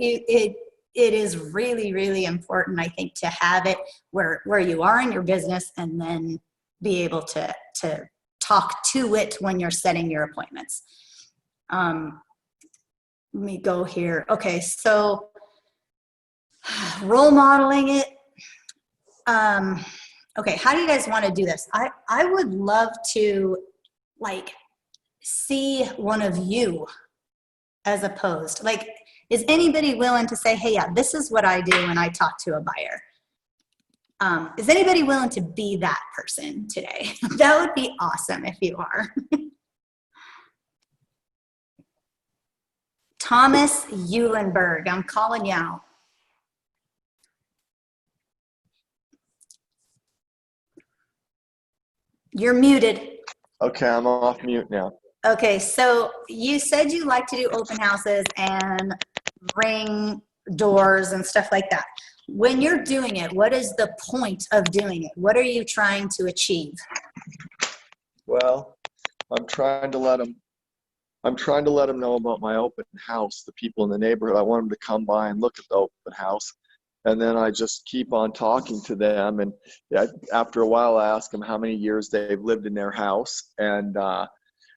it is really, really important, I think, to have it where you are in your business, and then be able to talk to it when you're setting your appointments. Let me go here. Okay, so role modeling it. Okay, how do you guys want to do this? I would love to see one of you as opposed. Like, is anybody willing to say, hey, yeah, this is what I do when I talk to a buyer? Is anybody willing to be that person today? That would be awesome if you are. Thomas Eulenberg, I'm calling you out. You're muted. Okay, I'm off mute now. Okay, so you said you like to do open houses and ring doors and stuff like that. When you're doing it, what is the point of doing it? What are you trying to achieve? Well, I'm trying to let them know about my open house, the people in the neighborhood. I want them to come by and look at the open house. And then I just keep on talking to them. And after a while, I ask them how many years they've lived in their house. And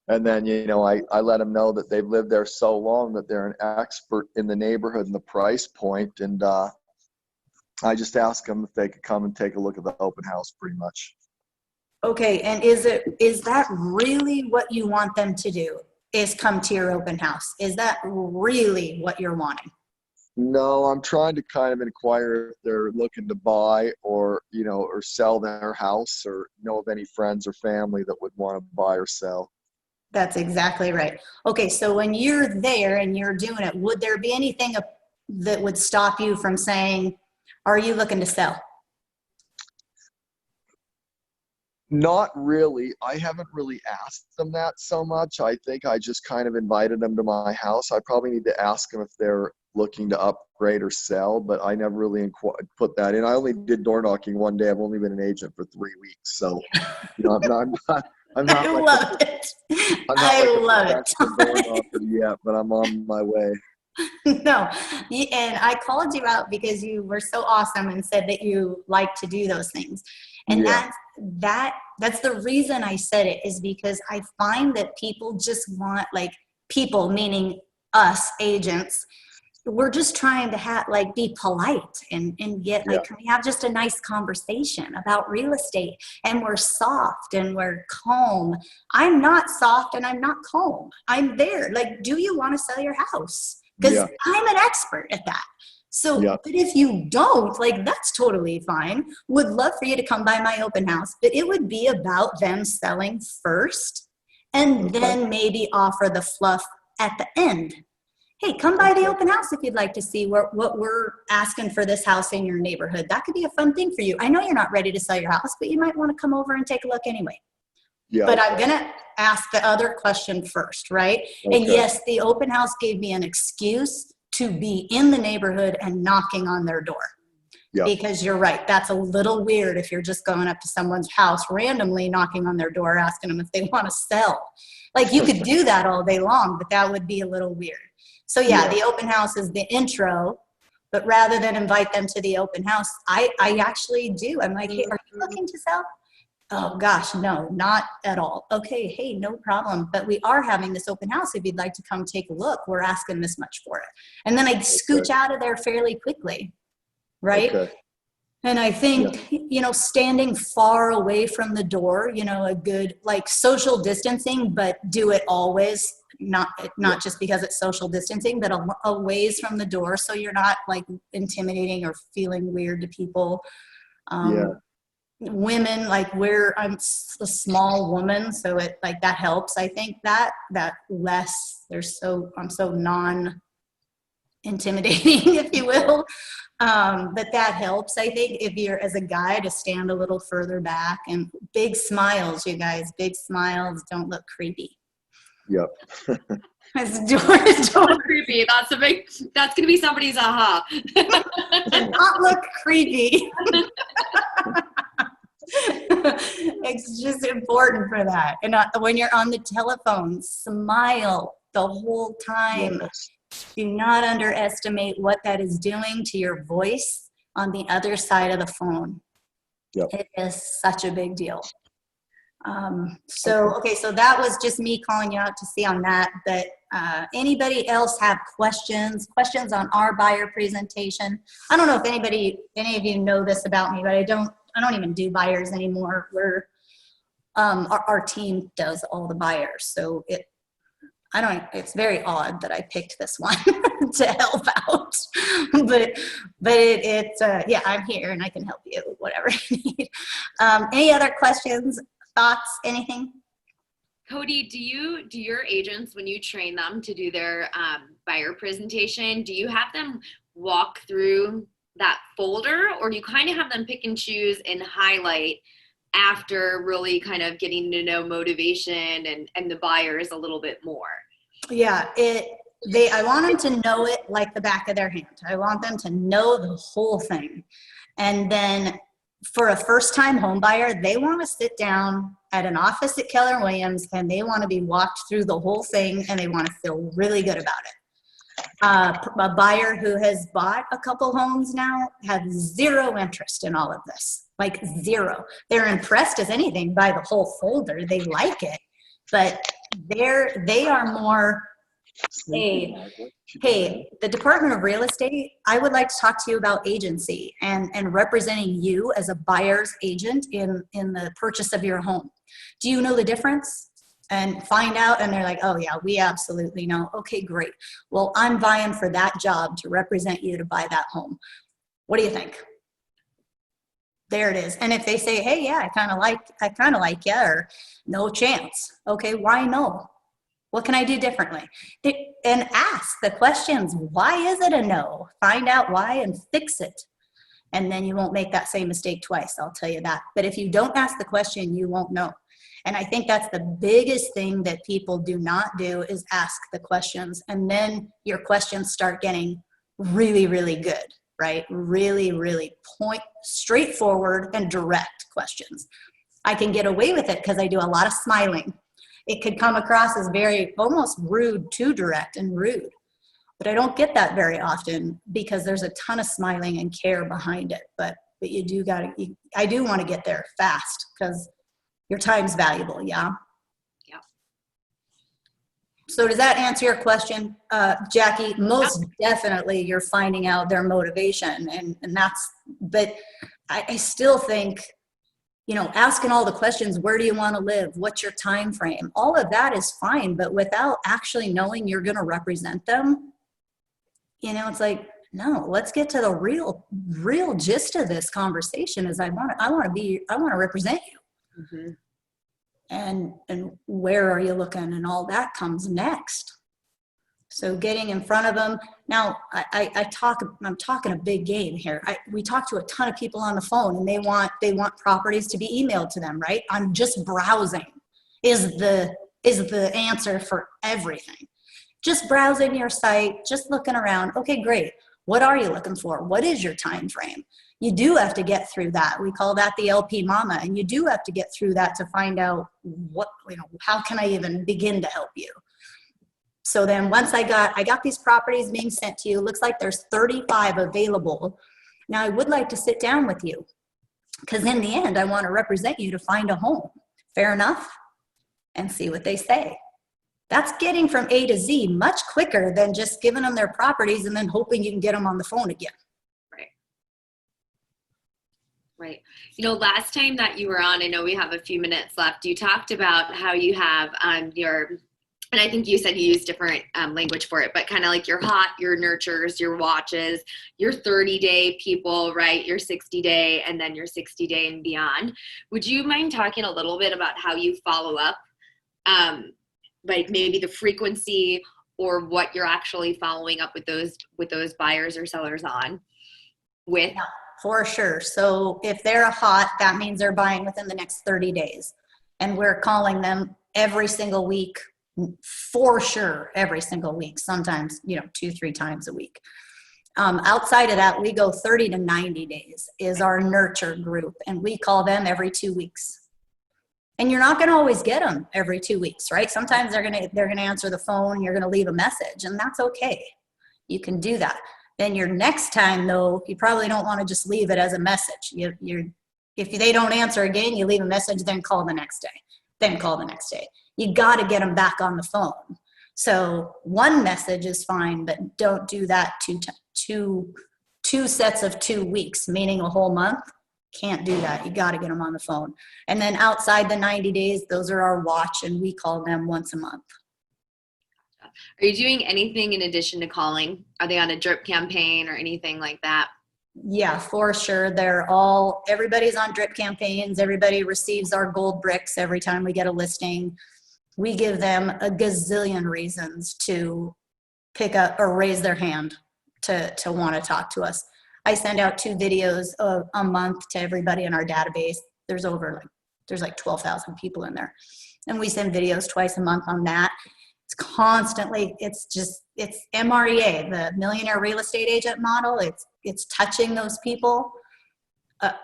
And then, you know, I let them know that they've lived there so long that they're an expert in the neighborhood and the price point. And I just ask them if they could come and take a look at the open house, pretty much. Okay, and is that really what you want them to do, is come to your open house? Is that really what you're wanting? No, I'm trying to kind of inquire if they're looking to buy or, you know, or sell their house, or know of any friends or family that would want to buy or sell. That's exactly right. Okay, so when you're there and you're doing it, would there be anything that would stop you from saying, are you looking to sell? Not really. I haven't really asked them that so much. I think I just kind of invited them to my house. I probably need to ask them if they're looking to upgrade or sell, but I never really put that in. I only did door knocking one day. I've only been an agent for 3 weeks, so you know, I'm not I love it. I love it. Yet, but I'm on my way. No, and I called you out because you were so awesome and said that you like to do those things. And Yeah. that's the reason I said it, is because I find that people just want, like, people, meaning us agents, we're just trying to be polite and get, like, can we have just a nice conversation about real estate? And we're soft and we're calm. I'm not soft and I'm not calm. I'm there. Like, do you want to sell your house? Because I'm an expert at that. So, but if you don't, like, that's totally fine. Would love for you to come by my open house, but it would be about them selling first, and then maybe offer the fluff at the end. Hey, come by the open house if you'd like to see what we're asking for this house in your neighborhood. That could be a fun thing for you. I know you're not ready to sell your house, but you might want to come over and take a look anyway. Yeah. But I'm going to ask the other question first, right? Okay. And yes, the open house gave me an excuse to be in the neighborhood and knocking on their door. Yeah. Because you're right, that's a little weird if you're just going up to someone's house randomly, knocking on their door, asking them if they want to sell. Like, you could do that all day long, but that would be a little weird. So yeah, the open house is the intro, but rather than invite them to the open house, I actually do. I'm like, hey, are you looking to sell? Oh gosh, no, not at all. Okay, hey, no problem. But we are having this open house. If you'd like to come take a look, we're asking this much for it. And then I scooch out of there fairly quickly, right? Okay. And I think, you know, standing far away from the door, you know, a good, like, social distancing, but do it always, not just because it's social distancing, but a ways from the door, so you're not, like, intimidating or feeling weird to people. Women, like, I'm a small woman, so it, like, that helps. I think that less, I'm so non-intimidating, if you will. But that helps, I think, if you're, as a guy, to stand a little further back. And big smiles, you guys, big smiles don't look creepy. Yep. It's totally creepy. That's gonna be somebody's aha. Does not look creepy. It's just important for that. And when you're on the telephone, smile the whole time. Yes. Do not underestimate what that is doing to your voice on the other side of the phone. Yep. It is such a big deal. So that was just me calling you out to see on that. But anybody else have questions on our buyer presentation? I don't know if any of you know this about me, but I don't even do buyers anymore. Our team does all the buyers. So it's very odd that I picked this one to help out, but I'm here and I can help you with whatever you need. Any other questions, thoughts, anything? Kodi, do your agents, when you train them to do their buyer presentation, do you have them walk through that folder, or do you kind of have them pick and choose and highlight after really kind of getting to know motivation and the buyers a little bit more? Yeah, I want them to know it like the back of their hand. I want them to know the whole thing. And then for a first-time home buyer, they want to sit down at an office at Keller Williams and they want to be walked through the whole thing and they want to feel really good about it. A buyer who has bought a couple homes now has zero interest in all of this, like zero. They're impressed as anything by the whole folder. They like it, but they are more, hey, the Department of Real Estate, I would like to talk to you about agency and representing you as a buyer's agent in the purchase of your home. Do you know the difference? And find out, and they're like, oh yeah, we absolutely know. Okay, great. Well, I'm vying for that job to represent you to buy that home. What do you think? There it is. And if they say, hey, yeah, I kind of like you, or no chance. Okay, why no? What can I do differently? And ask the questions. Why is it a no? Find out why and fix it. And then you won't make that same mistake twice, I'll tell you that. But if you don't ask the question, you won't know. And I think that's the biggest thing that people do not do is ask the questions. And then your questions start getting really, really good, right? Really, really straightforward and direct questions. I can get away with it because I do a lot of smiling. It could come across as very almost rude, too direct and rude. But I don't get that very often because there's a ton of smiling and care behind it. But I do want to get there fast because your time's valuable, yeah? Yeah. So does that answer your question, Jackie? Most definitely you're finding out their motivation and that's, but I still think, you know, asking all the questions, where do you want to live? What's your time frame? All of that is fine, but without actually knowing you're going to represent them, you know, it's like, no, let's get to the real gist of this conversation is I want to represent you. Mm-hmm. And where are you looking, and all that comes next. So getting in front of them. Now I'm talking a big game here. We talk to a ton of people on the phone and they want properties to be emailed to them, right? I'm just browsing is the answer for everything. Just browsing your site, just looking around. Okay, great. What are you looking for? What is your time frame? You do have to get through that. We call that the LP mama, and you do have to get through that to find out what, you know, how can I even begin to help you? So then once I got these properties being sent to you, looks like there's 35 available. Now I would like to sit down with you because in the end, I want to represent you to find a home. Fair enough? And see what they say. That's getting from A to Z much quicker than just giving them their properties and then hoping you can get them on the phone again. Right. You know, last time that you were on, I know we have a few minutes left, you talked about how you have and I think you said you use different language for it, but kind of like your hot, your nurtures, your watches, your 30-day people, right? Your 60-day, and then your 60-day and beyond. Would you mind talking a little bit about how you follow up, like maybe the frequency or what you're actually following up with those buyers or sellers on with? Yeah, for sure. So if they're a hot, that means they're buying within the next 30 days. And we're calling them every single week, for sure, every single week, sometimes, 2-3 times a week. Outside of that, we go 30 to 90 days is our nurture group, and we call them every 2 weeks. And you're not going to always get them every 2 weeks, right? Sometimes they're going to answer the phone, you're going to leave a message, and that's okay. You can do that. Then your next time, though, you probably don't want to just leave it as a message. If they don't answer again, you leave a message, then call the next day. Then call the next day. You got to get them back on the phone. So one message is fine, but don't do that two sets of 2 weeks, meaning a whole month. Can't do that. You got to get them on the phone. And then outside the 90 days, those are our watch, and we call them once a month. Are you doing anything in addition to calling? Are they on a drip campaign or anything like that? Yeah, for sure. Everybody's on drip campaigns. Everybody receives our gold bricks every time we get a listing. We give them a gazillion reasons to pick up or raise their hand to want to talk to us. I send out 2 videos a month to everybody in our database. There's like 12,000 people in there. And we send videos twice a month on that. It's constantly, it's MREA, the Millionaire Real Estate Agent model. It's touching those people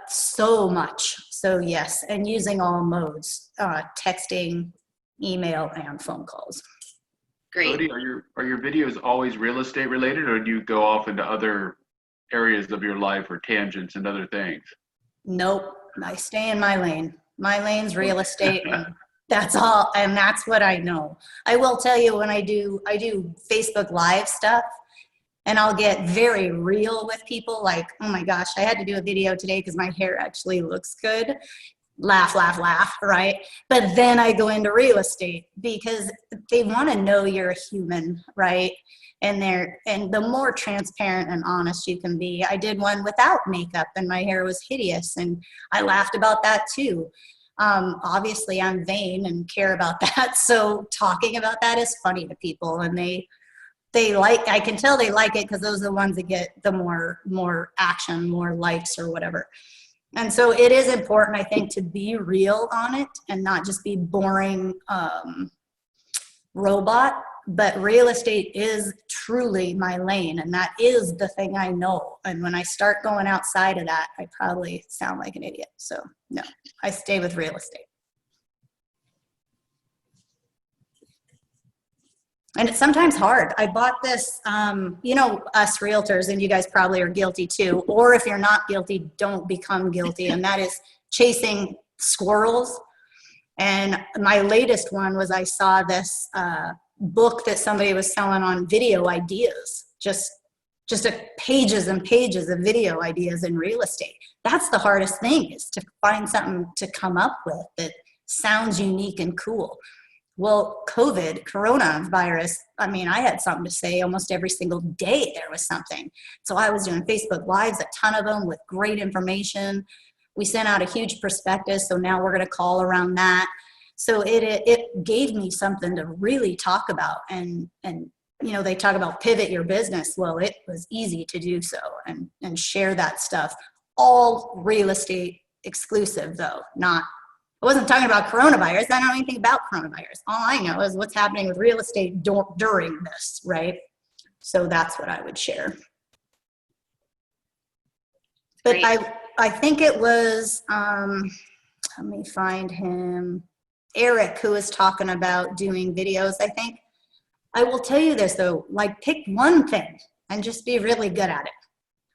so much. So yes, and using all modes, texting, email, and phone calls. Great. Doty, are your videos always real estate related, or do you go off into other areas of your life or tangents and other things? Nope, I stay in my lane. My lane's real estate. And That's all, and that's what I know. I will tell you, when I do Facebook Live stuff, and I'll get very real with people, like, oh my gosh, I had to do a video today because my hair actually looks good. Laugh, laugh, laugh, right? But then I go into real estate because they want to know you're a human, right? And the more transparent and honest you can be. I did one without makeup and my hair was hideous, and I laughed about that too. Obviously I'm vain and care about that, so talking about that is funny to people, and they like, I can tell they like it because those are the ones that get the more action, more likes or whatever. And so it is important, I think, to be real on it and not just be boring robot. But real estate is truly my lane, and that is the thing I know. And when I start going outside of that, I probably sound like an idiot. So no, I stay with real estate. And it's sometimes hard. I bought this, you know, us realtors, and you guys probably are guilty too, or if you're not guilty, don't become guilty, and that is chasing squirrels. And my latest one was, I saw this book that somebody was selling on video ideas, just pages and pages of video ideas in real estate. That's the hardest thing, is to find something to come up with that sounds unique and cool. Well, coronavirus, I mean, I had something to say almost every single day. There was something. So I was doing Facebook Lives, a ton of them with great information. We sent out a huge prospectus, so now we're going to call around that. So it gave me something to really talk about. And you know, they talk about pivot your business. Well, it was easy to do so and share that stuff. All real estate exclusive though, not, I wasn't talking about coronavirus. I don't know anything about coronavirus. All I know is what's happening with real estate during this, right? So that's what I would share. But I think it was, let me find him, Eric, who was talking about doing videos, I think. I will tell you this though, like, pick one thing and just be really good at it.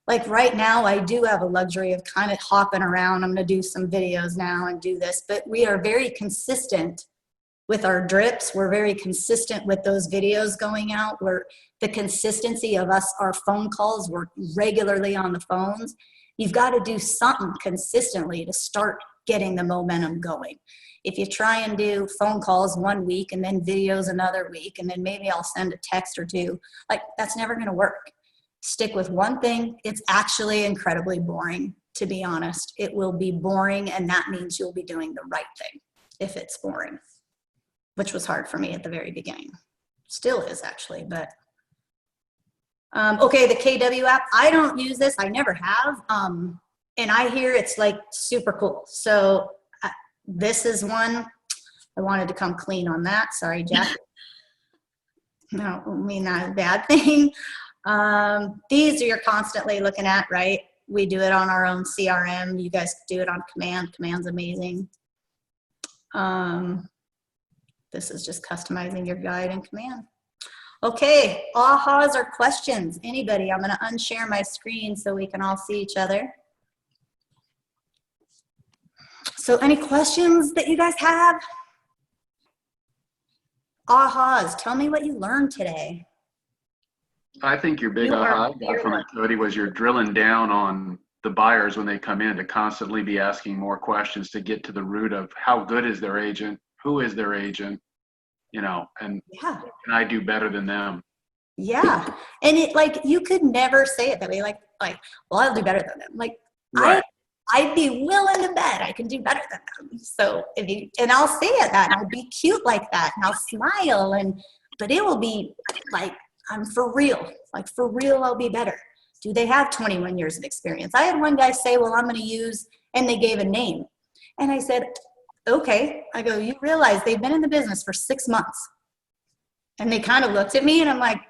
Like right now, I do have a luxury of kind of hopping around. I'm going to do some videos now and do this, but we are very consistent with our drips. We're very consistent with those videos going out. Where the consistency of us, our phone calls, we're regularly on the phones. You've got to do something consistently to start getting the momentum going. If you try and do phone calls one week and then videos another week, and then maybe I'll send a text or two, like, that's never going to work. Stick with one thing. It's actually incredibly boring, to be honest. It will be boring, and that means you'll be doing the right thing if it's boring, which was hard for me at the very beginning. Still is, actually, but okay, the KW app, I don't use this. I never have. And I hear it's like super cool. So this is one. I wanted to come clean on that. Sorry, Jeff. No, I mean, not a bad thing. These are you're constantly looking at, right? We do it on our own CRM. You guys do it on Command. Command's amazing. This is just customizing your guide in Command. Okay, ahas or questions? Anybody? I'm going to unshare my screen so we can all see each other. So any questions that you guys have? Ahas, tell me what you learned today. I think your big aha I got from it, Kodi, was you're drilling down on the buyers when they come in, to constantly be asking more questions to get to the root of how good is their agent, who is their agent, you know, and yeah, what can I do better than them? Yeah, and it, like, you could never say it that way, like, well, I'll do better than them. Like, right. I'd be willing to bet I can do better than them. So if you, and I'll say it that, and I'll be cute like that, and I'll smile, but it will be like, I'm for real. Like, for real, I'll be better. Do they have 21 years of experience? I had one guy say, well, I'm going to use, and they gave a name. And I said, okay. I go, you realize they've been in the business for 6 months. And they kind of looked at me, and I'm like,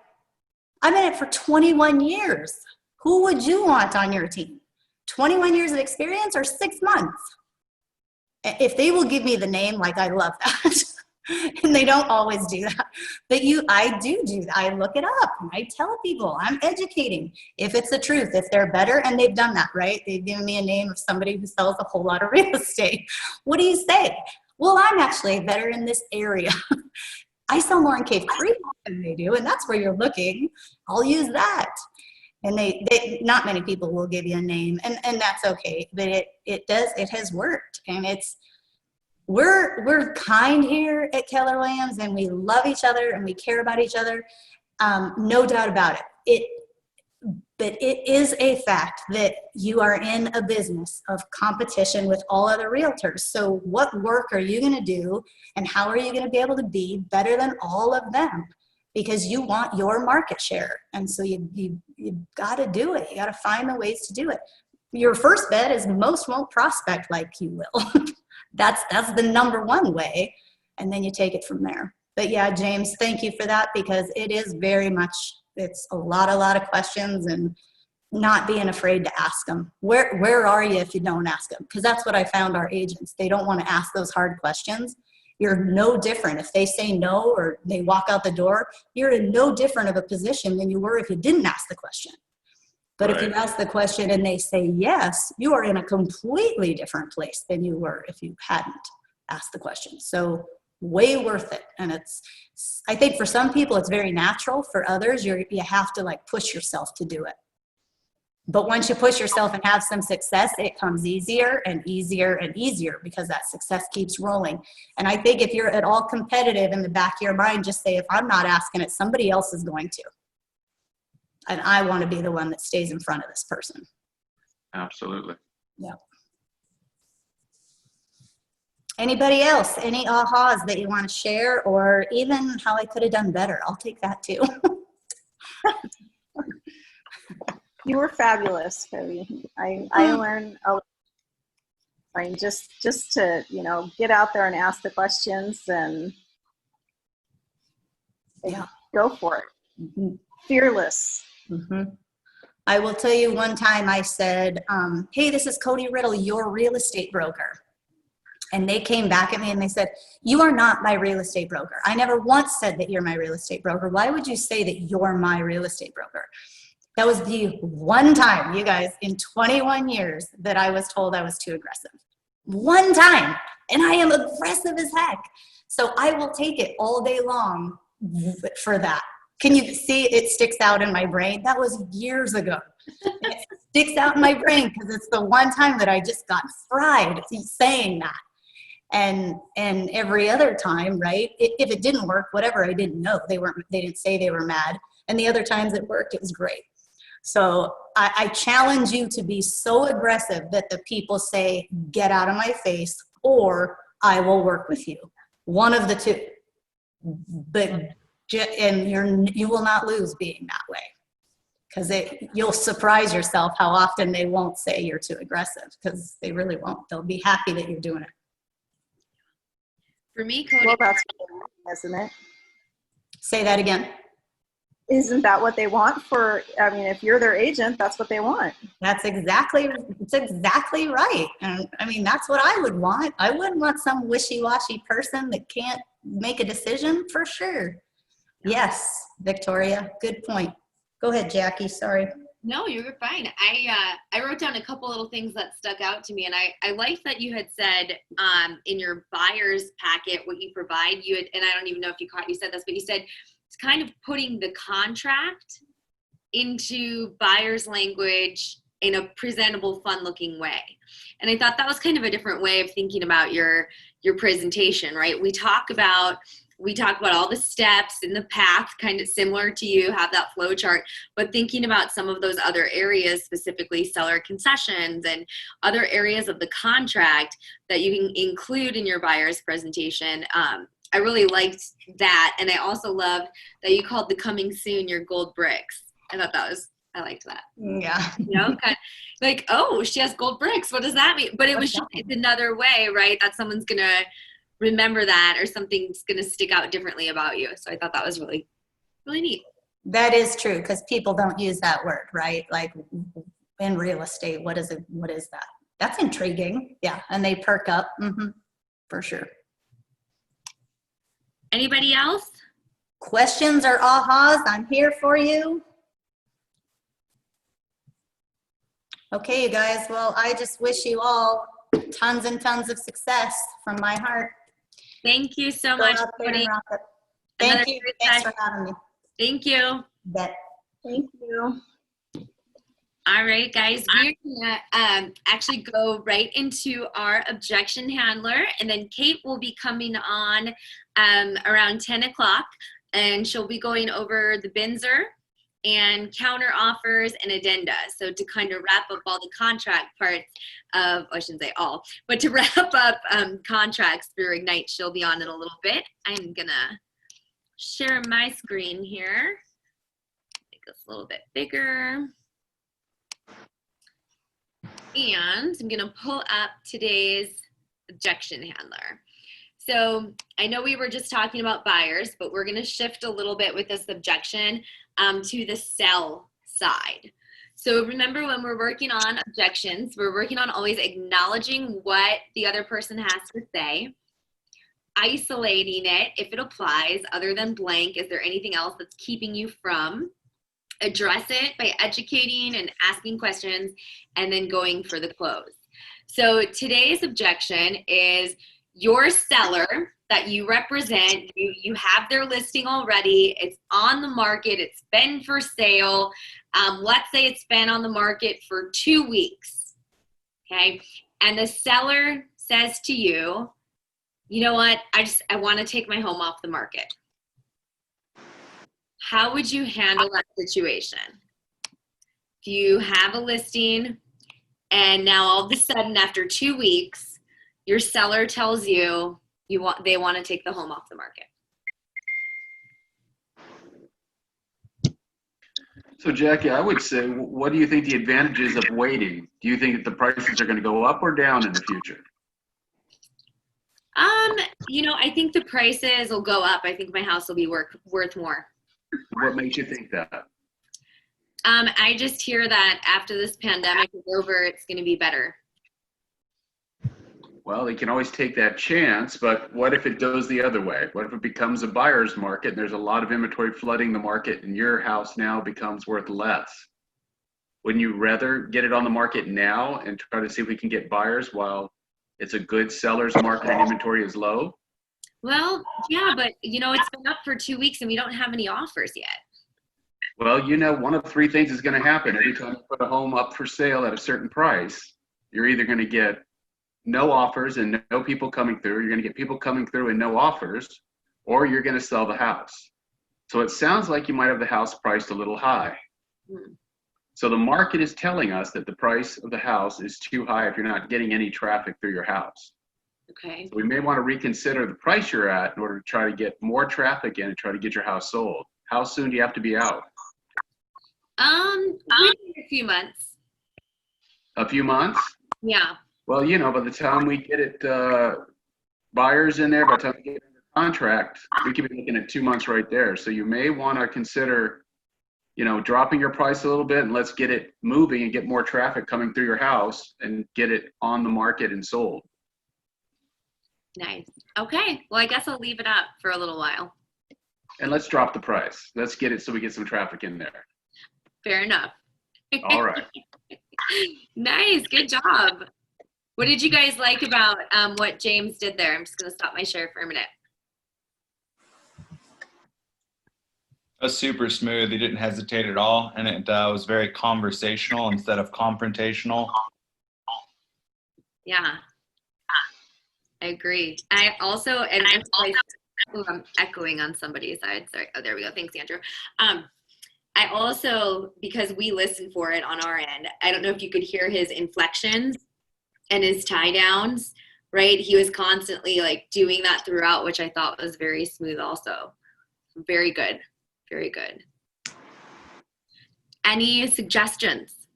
I'm in it for 21 years. Who would you want on your team? 21 years of experience or 6 months? If they will give me the name, like, I love that. And they don't always do that. But I do that. I look it up and I tell people, I'm educating. If it's the truth, if they're better, and they've done that, right? They've given me a name of somebody who sells a whole lot of real estate. What do you say? Well, I'm actually better in this area. I sell more in Cave Creek than they do, and that's where you're looking. I'll use that. And they not many people will give you a name, and that's okay. But it has worked, and we're kind here at Keller Williams, and we love each other and we care about each other. No doubt about it. But it is a fact that you are in a business of competition with all other realtors. So what work are you going to do, and how are you going to be able to be better than all of them? Because you want your market share. And so you got to do it. You got to find the ways to do it. Your first bet is most won't prospect like you will. That's the number one way. And then you take it from there. But yeah, James, thank you for that, because it is very much, it's a lot of questions, and not being afraid to ask them. Where are you if you don't ask them? Because that's what I found our agents. They don't want to ask those hard questions. You're no different. If they say no or they walk out the door, you're in no different of a position than you were if you didn't ask the question. But if you ask the question and they say yes, you are in a completely different place than you were if you hadn't asked the question. So way worth it. And I think for some people it's very natural. For others, you have to like push yourself to do it. But once you push yourself and have some success, it comes easier and easier and easier, because that success keeps rolling. And I think if you're at all competitive, in the back of your mind, just say, if I'm not asking it, somebody else is going to. And I want to be the one that stays in front of this person. Absolutely. Yeah. Anybody else? Any ahas that you want to share, or even how I could have done better? I'll take that too. You were fabulous, Kodi. I learned a lot. Just to, get out there and ask the questions and go for it. Fearless. Mm-hmm. I will tell you, one time I said, hey, this is Kodi Riddle, your real estate broker. And they came back at me and they said, you are not my real estate broker. I never once said that you're my real estate broker. Why would you say that you're my real estate broker? That was the one time, you guys, in 21 years that I was told I was too aggressive. One time. And I am aggressive as heck. So I will take it all day long for that. Can you see it sticks out in my brain? That was years ago. It sticks out in my brain because it's the one time that I just got fried saying that. And every other time, right? If it didn't work, whatever, I didn't know. They didn't say they were mad. And the other times it worked, it was great. So I challenge you to be so aggressive that the people say, get out of my face, or I will work with you. One of the two. But you will not lose being that way, because you'll surprise yourself how often they won't say you're too aggressive, because they really won't. They'll be happy that you're doing it. For me, Kodi. Well, that's what they want, isn't it? Say that again. Isn't that what they want if you're their agent, that's what they want. It's exactly right. And I mean, that's what I would want. I wouldn't want some wishy-washy person that can't make a decision, for sure. Yes, Victoria, good point. Go ahead, Jackie, sorry. No, you were fine. I wrote down a couple little things that stuck out to me, and I liked that you had said in your buyer's packet what you provide. And I don't even know if you said this, but you said it's kind of putting the contract into buyer's language in a presentable, fun-looking way. And I thought that was kind of a different way of thinking about your presentation, right? We talk about all the steps in the path, kind of similar to you, have that flow chart, but thinking about some of those other areas, specifically seller concessions and other areas of the contract that you can include in your buyer's presentation. I really liked that. And I also loved that you called the coming soon your gold bricks. I liked that. Yeah. Kind of like, oh, she has gold bricks. What does that mean? But it's another way, right? That someone's going to remember that, or something's going to stick out differently about you. So I thought that was really, really neat. That is true, because people don't use that word, right? Like in real estate, what is it? What is that? That's intriguing. Yeah. And they perk up. Mm-hmm. For sure. Anybody else? Questions or ahas? I'm here for you. Okay, you guys. Well, I just wish you all tons and tons of success from my heart. Thank you so Go much, out there and Kodi. rock it. Another Thank you. great Thanks session. for having me. Thank you. Bet. Thank you. All right, guys, we're gonna actually go right into our objection handler, and then Kate will be coming on around 10 o'clock, and she'll be going over the Binzer and counter offers and addenda. So to kind of wrap up all the contract parts of, I shouldn't say all, but to wrap up contracts through Ignite, she'll be on in a little bit. I'm gonna share my screen here. Make this a little bit bigger. And I'm gonna pull up today's objection handler. So I know we were just talking about buyers, but we're gonna shift a little bit with this objection to the sell side. So remember, when we're working on objections, we're working on always acknowledging what the other person has to say, isolating it if it applies, other than blank, is there anything else that's keeping you from? Address it by educating and asking questions, and then going for the close. So today's objection is your seller that you represent, you have their listing already, it's on the market, it's been for sale. Let's say it's been on the market for 2 weeks, okay? And the seller says to you, you know what, I want to take my home off the market. How would you handle that situation? If you have a listing and now all of a sudden after 2 weeks, your seller tells you they want to take the home off the market. So Jackie, I would say, what do you think the advantages of waiting? Do you think that the prices are going to go up or down in the future? You know, I think the prices will go up. I think my house will be worth more. What makes you think that? I just hear that after this pandemic is over, it's going to be better. Well, they can always take that chance, but what if it goes the other way? What if it becomes a buyer's market and there's a lot of inventory flooding the market and your house now becomes worth less? Wouldn't you rather get it on the market now and try to see if we can get buyers while it's a good seller's market and inventory is low? Well, yeah, but you know, it's been up for 2 weeks and we don't have any offers yet. Well, you know, one of three things is going to happen. Every time you put a home up for sale at a certain price, you're either going to get no offers and no people coming through, you're going to get people coming through and no offers, or you're going to sell the house. So it sounds like you might have the house priced a little high. So the market is telling us that the price of the house is too high if you're not getting any traffic through your house. Okay. So we may want to reconsider the price you're at in order to try to get more traffic in and try to get your house sold. How soon do you have to be out? Within a few months. A few months? Yeah. Well, you know, by the time we get it, buyers in there, by the time we get under contract, we could be looking at 2 months right there. So you may want to consider, you know, dropping your price a little bit and let's get it moving and get more traffic coming through your house and get it on the market and sold. Nice. Okay. Well, I guess I'll leave it up for a little while. And let's drop the price. Let's get it so we get some traffic in there. Fair enough. All right. Nice. Good job. What did you guys like about what James did there? I'm just going to stop my share for a minute. That was super smooth. He didn't hesitate at all, and it was very conversational instead of confrontational. Yeah, I agree. I also, and I'm echoing on somebody's side. Sorry. Oh, there we go. Thanks, Andrew. I also, because we listen for it on our end, I don't know if you could hear his inflections and his tie downs, right? He was constantly like doing that throughout, which I thought was very smooth also. Very good. Very good. Any suggestions?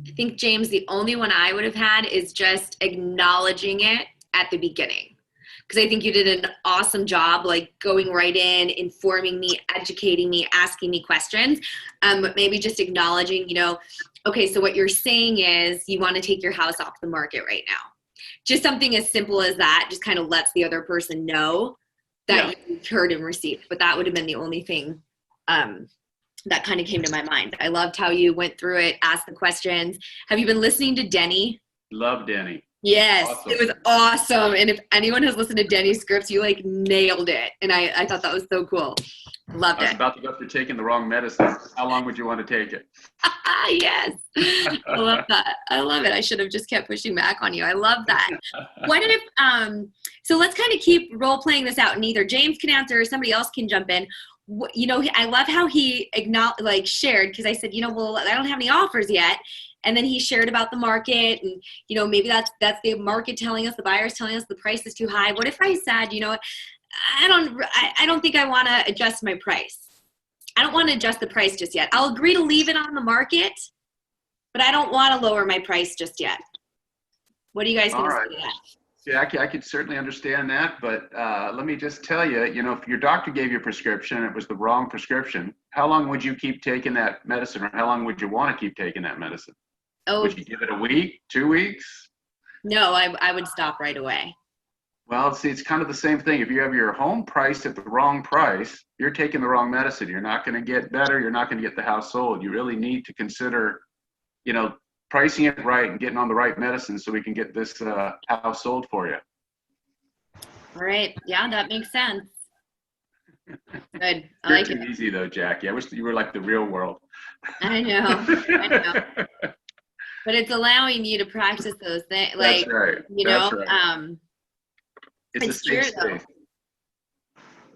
I think, James, the only one I would have had is just acknowledging it at the beginning. Because I think you did an awesome job, like going right in, informing me, educating me, asking me questions. But maybe just acknowledging, you know, okay, so what you're saying is you want to take your house off the market right now. Just something as simple as that just kind of lets the other person know that you've heard and received. But that would have been the only thing that kind of came to my mind. I loved how you went through it, asked the questions. Have you been listening to Denny Love Denny. Yes, Awesome. it was awesome. And if anyone has listened to Denny's scripts, you like nailed it. And I thought that was so cool. Loved I was it. about to go through taking the wrong medicine. How long would you want to take it? Yes. I love that. I love it. I should have just kept pushing back on you. I love that. What if, so let's kind of keep role playing this out, and either James can answer or somebody else can jump in. You know, I love how he shared, because I said, you know, well, I don't have any offers yet. And then he shared about the market, and, you know, maybe that's the market telling us, the buyer's telling us the price is too high. What if I said, you know, I don't think I want to adjust my price. I don't want to adjust the price just yet. I'll agree to leave it on the market, but I don't want to lower my price just yet. What do you guys think of that? Yeah, I could certainly understand that, but let me just tell you, you know, if your doctor gave you a prescription, it was the wrong prescription, how long would you keep taking that medicine, or how long would you want to keep taking that medicine? Oh, would you give it a week, 2 weeks? No, I would stop right away. Well, see, it's kind of the same thing. If you have your home priced at the wrong price, you're taking the wrong medicine. You're not going to get better. You're not going to get the house sold. You really need to consider, you know, pricing it right and getting on the right medicine so we can get this house sold for you. All right. Yeah, that makes sense. Good. I You're like too it. easy though, Jackie. I wish you were like the real world. I know. But it's allowing you to practice those things. Like, That's right. You know, right. It's a safe space.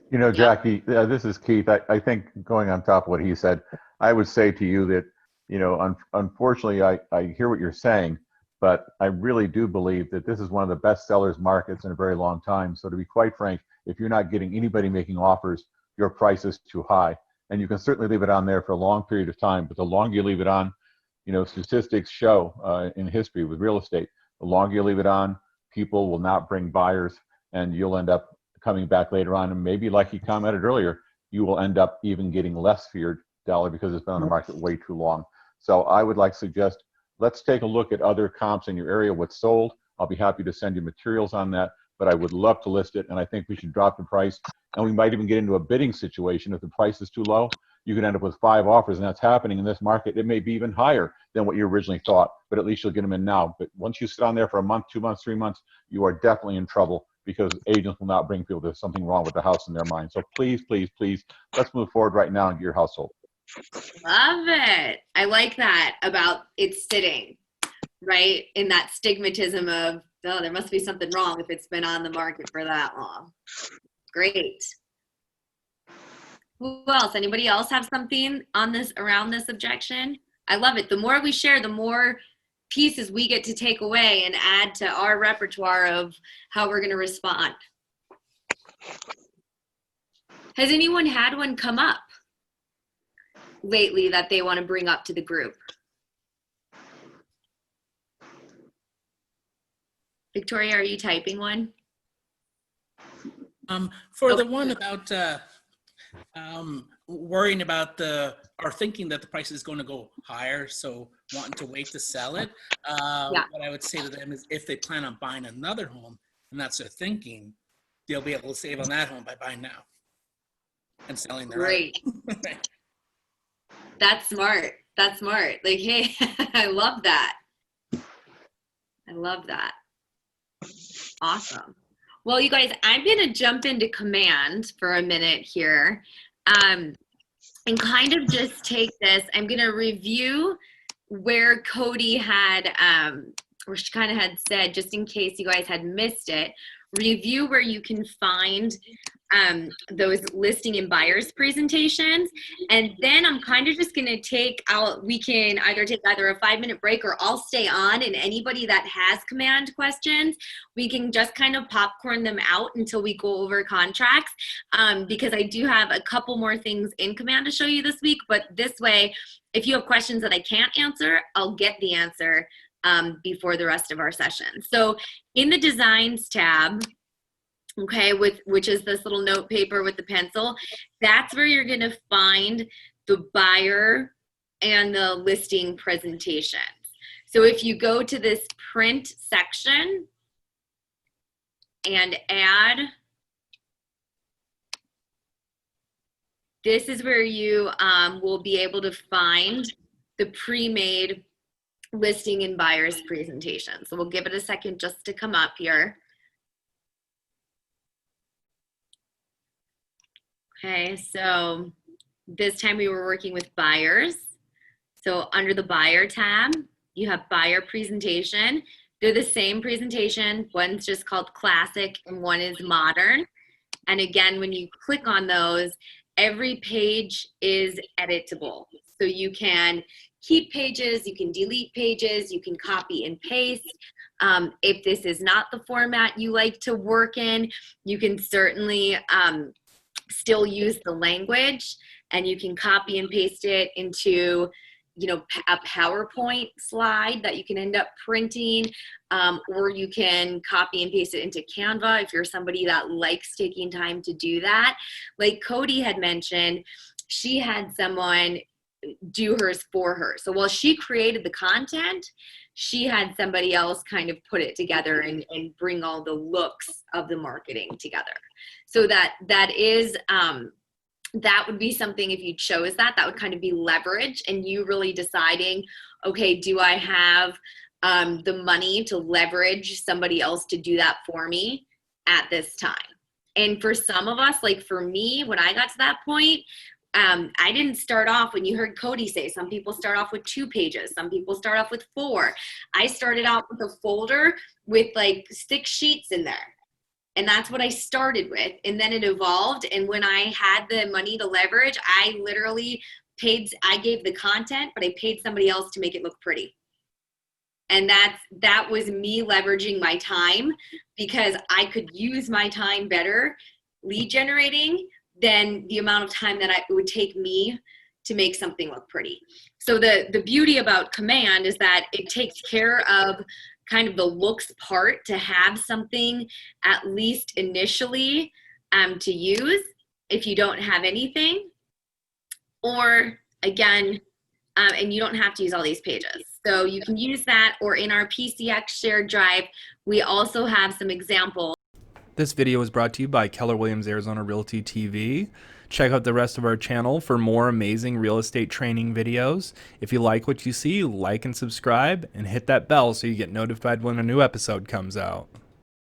You know, Jackie, this is Keith. I think going on top of what he said, I would say to you that, you know, unfortunately, I hear what you're saying, but I really do believe that this is one of the best sellers markets in a very long time. So to be quite frank, if you're not getting anybody making offers, your price is too high. And you can certainly leave it on there for a long period of time, but the longer you leave it on, you know, statistics show in history with real estate, the longer you leave it on, people will not bring buyers, and you'll end up coming back later on. And maybe, like you commented earlier, you will end up even getting less for your dollar because it's been on the market way too long. So I would like to suggest, let's take a look at other comps in your area, what's sold. I'll be happy to send you materials on that, but I would love to list it, and I think we should drop the price. And we might even get into a bidding situation. If the price is too low, you could end up with 5 offers, and that's happening in this market. It may be even higher than what you originally thought, but at least you'll get them in now. But once you sit on there for a month, 2 months, 3 months, you are definitely in trouble, because agents will not bring people. There's something wrong with the house in their mind. So please, please, please, let's move forward right now and get your house sold. Love it. I like that about it sitting, right? In that stigmatism of, oh, there must be something wrong if it's been on the market for that long. Great. Who else? Anybody else have something on this, around this objection? I love it. The more we share, the more pieces we get to take away and add to our repertoire of how we're going to respond. Has anyone had one come up lately that they want to bring up to the group? Victoria, are you typing one? For the one about worrying about or thinking that the price is going to go higher, so wanting to wait to sell it, what I would say to them is, if they plan on buying another home and that's their thinking, they'll be able to save on that home by buying now and selling their Great. Right. That's smart. That's smart. Like, hey, I love that. I love that. Awesome. Well, you guys, I'm going to jump into command for a minute here, and kind of just take this. I'm going to review where Kodi had, or she kind of had said, just in case you guys had missed it, review where you can find those listing and buyers presentations. And then I'm kind of just going to take out, we can either take either a 5-minute break, or I'll stay on, and anybody that has command questions, we can just kind of popcorn them out until we go over contracts, because I do have a couple more things in command to show you this week. But this way, if you have questions that I can't answer, I'll get the answer before the rest of our session. So in the designs tab, okay, which is this little note paper with the pencil, that's where you're going to find the buyer and the listing presentations. So if you go to this print section and add, this is where you will be able to find the pre-made listing and buyer's presentation. So we'll give it a second just to come up here. Okay, so this time we were working with buyers. So under the buyer tab, you have buyer presentation. They're the same presentation. One's just called classic and one is modern. And again, when you click on those, every page is editable. So you can keep pages, you can delete pages, you can copy and paste. If this is not the format you like to work in, you can certainly still use the language, and you can copy and paste it into, you know, a PowerPoint slide that you can end up printing, or you can copy and paste it into Canva if you're somebody that likes taking time to do that. Like Kodi had mentioned, she had someone do hers for her. So while she created the content, she had somebody else kind of put it together and bring all the looks of the marketing together. So that is, that would be something, if you chose that would kind of be leverage, and you really deciding, okay, do I have the money to leverage somebody else to do that for me at this time? And for some of us, like for me, when I got to that point, I didn't start off, when you heard Kodi say, some people start off with 2 pages, some people start off with 4. I started out with a folder with like 6 sheets in there. And that's what I started with. And then it evolved. And when I had the money to leverage, I literally I gave the content, but I paid somebody else to make it look pretty. And that was me leveraging my time, because I could use my time better lead generating than the amount of time that it would take me to make something look pretty. So the beauty about Command is that it takes care of kind of the looks part, to have something at least initially to use if you don't have anything, or again, and you don't have to use all these pages. So you can use that, or in our PCX shared drive, we also have some examples. This video is brought to you by Keller Williams Arizona Realty TV. Check out the rest of our channel for more amazing real estate training videos. If you like what you see, like and subscribe, and hit that bell so you get notified when a new episode comes out.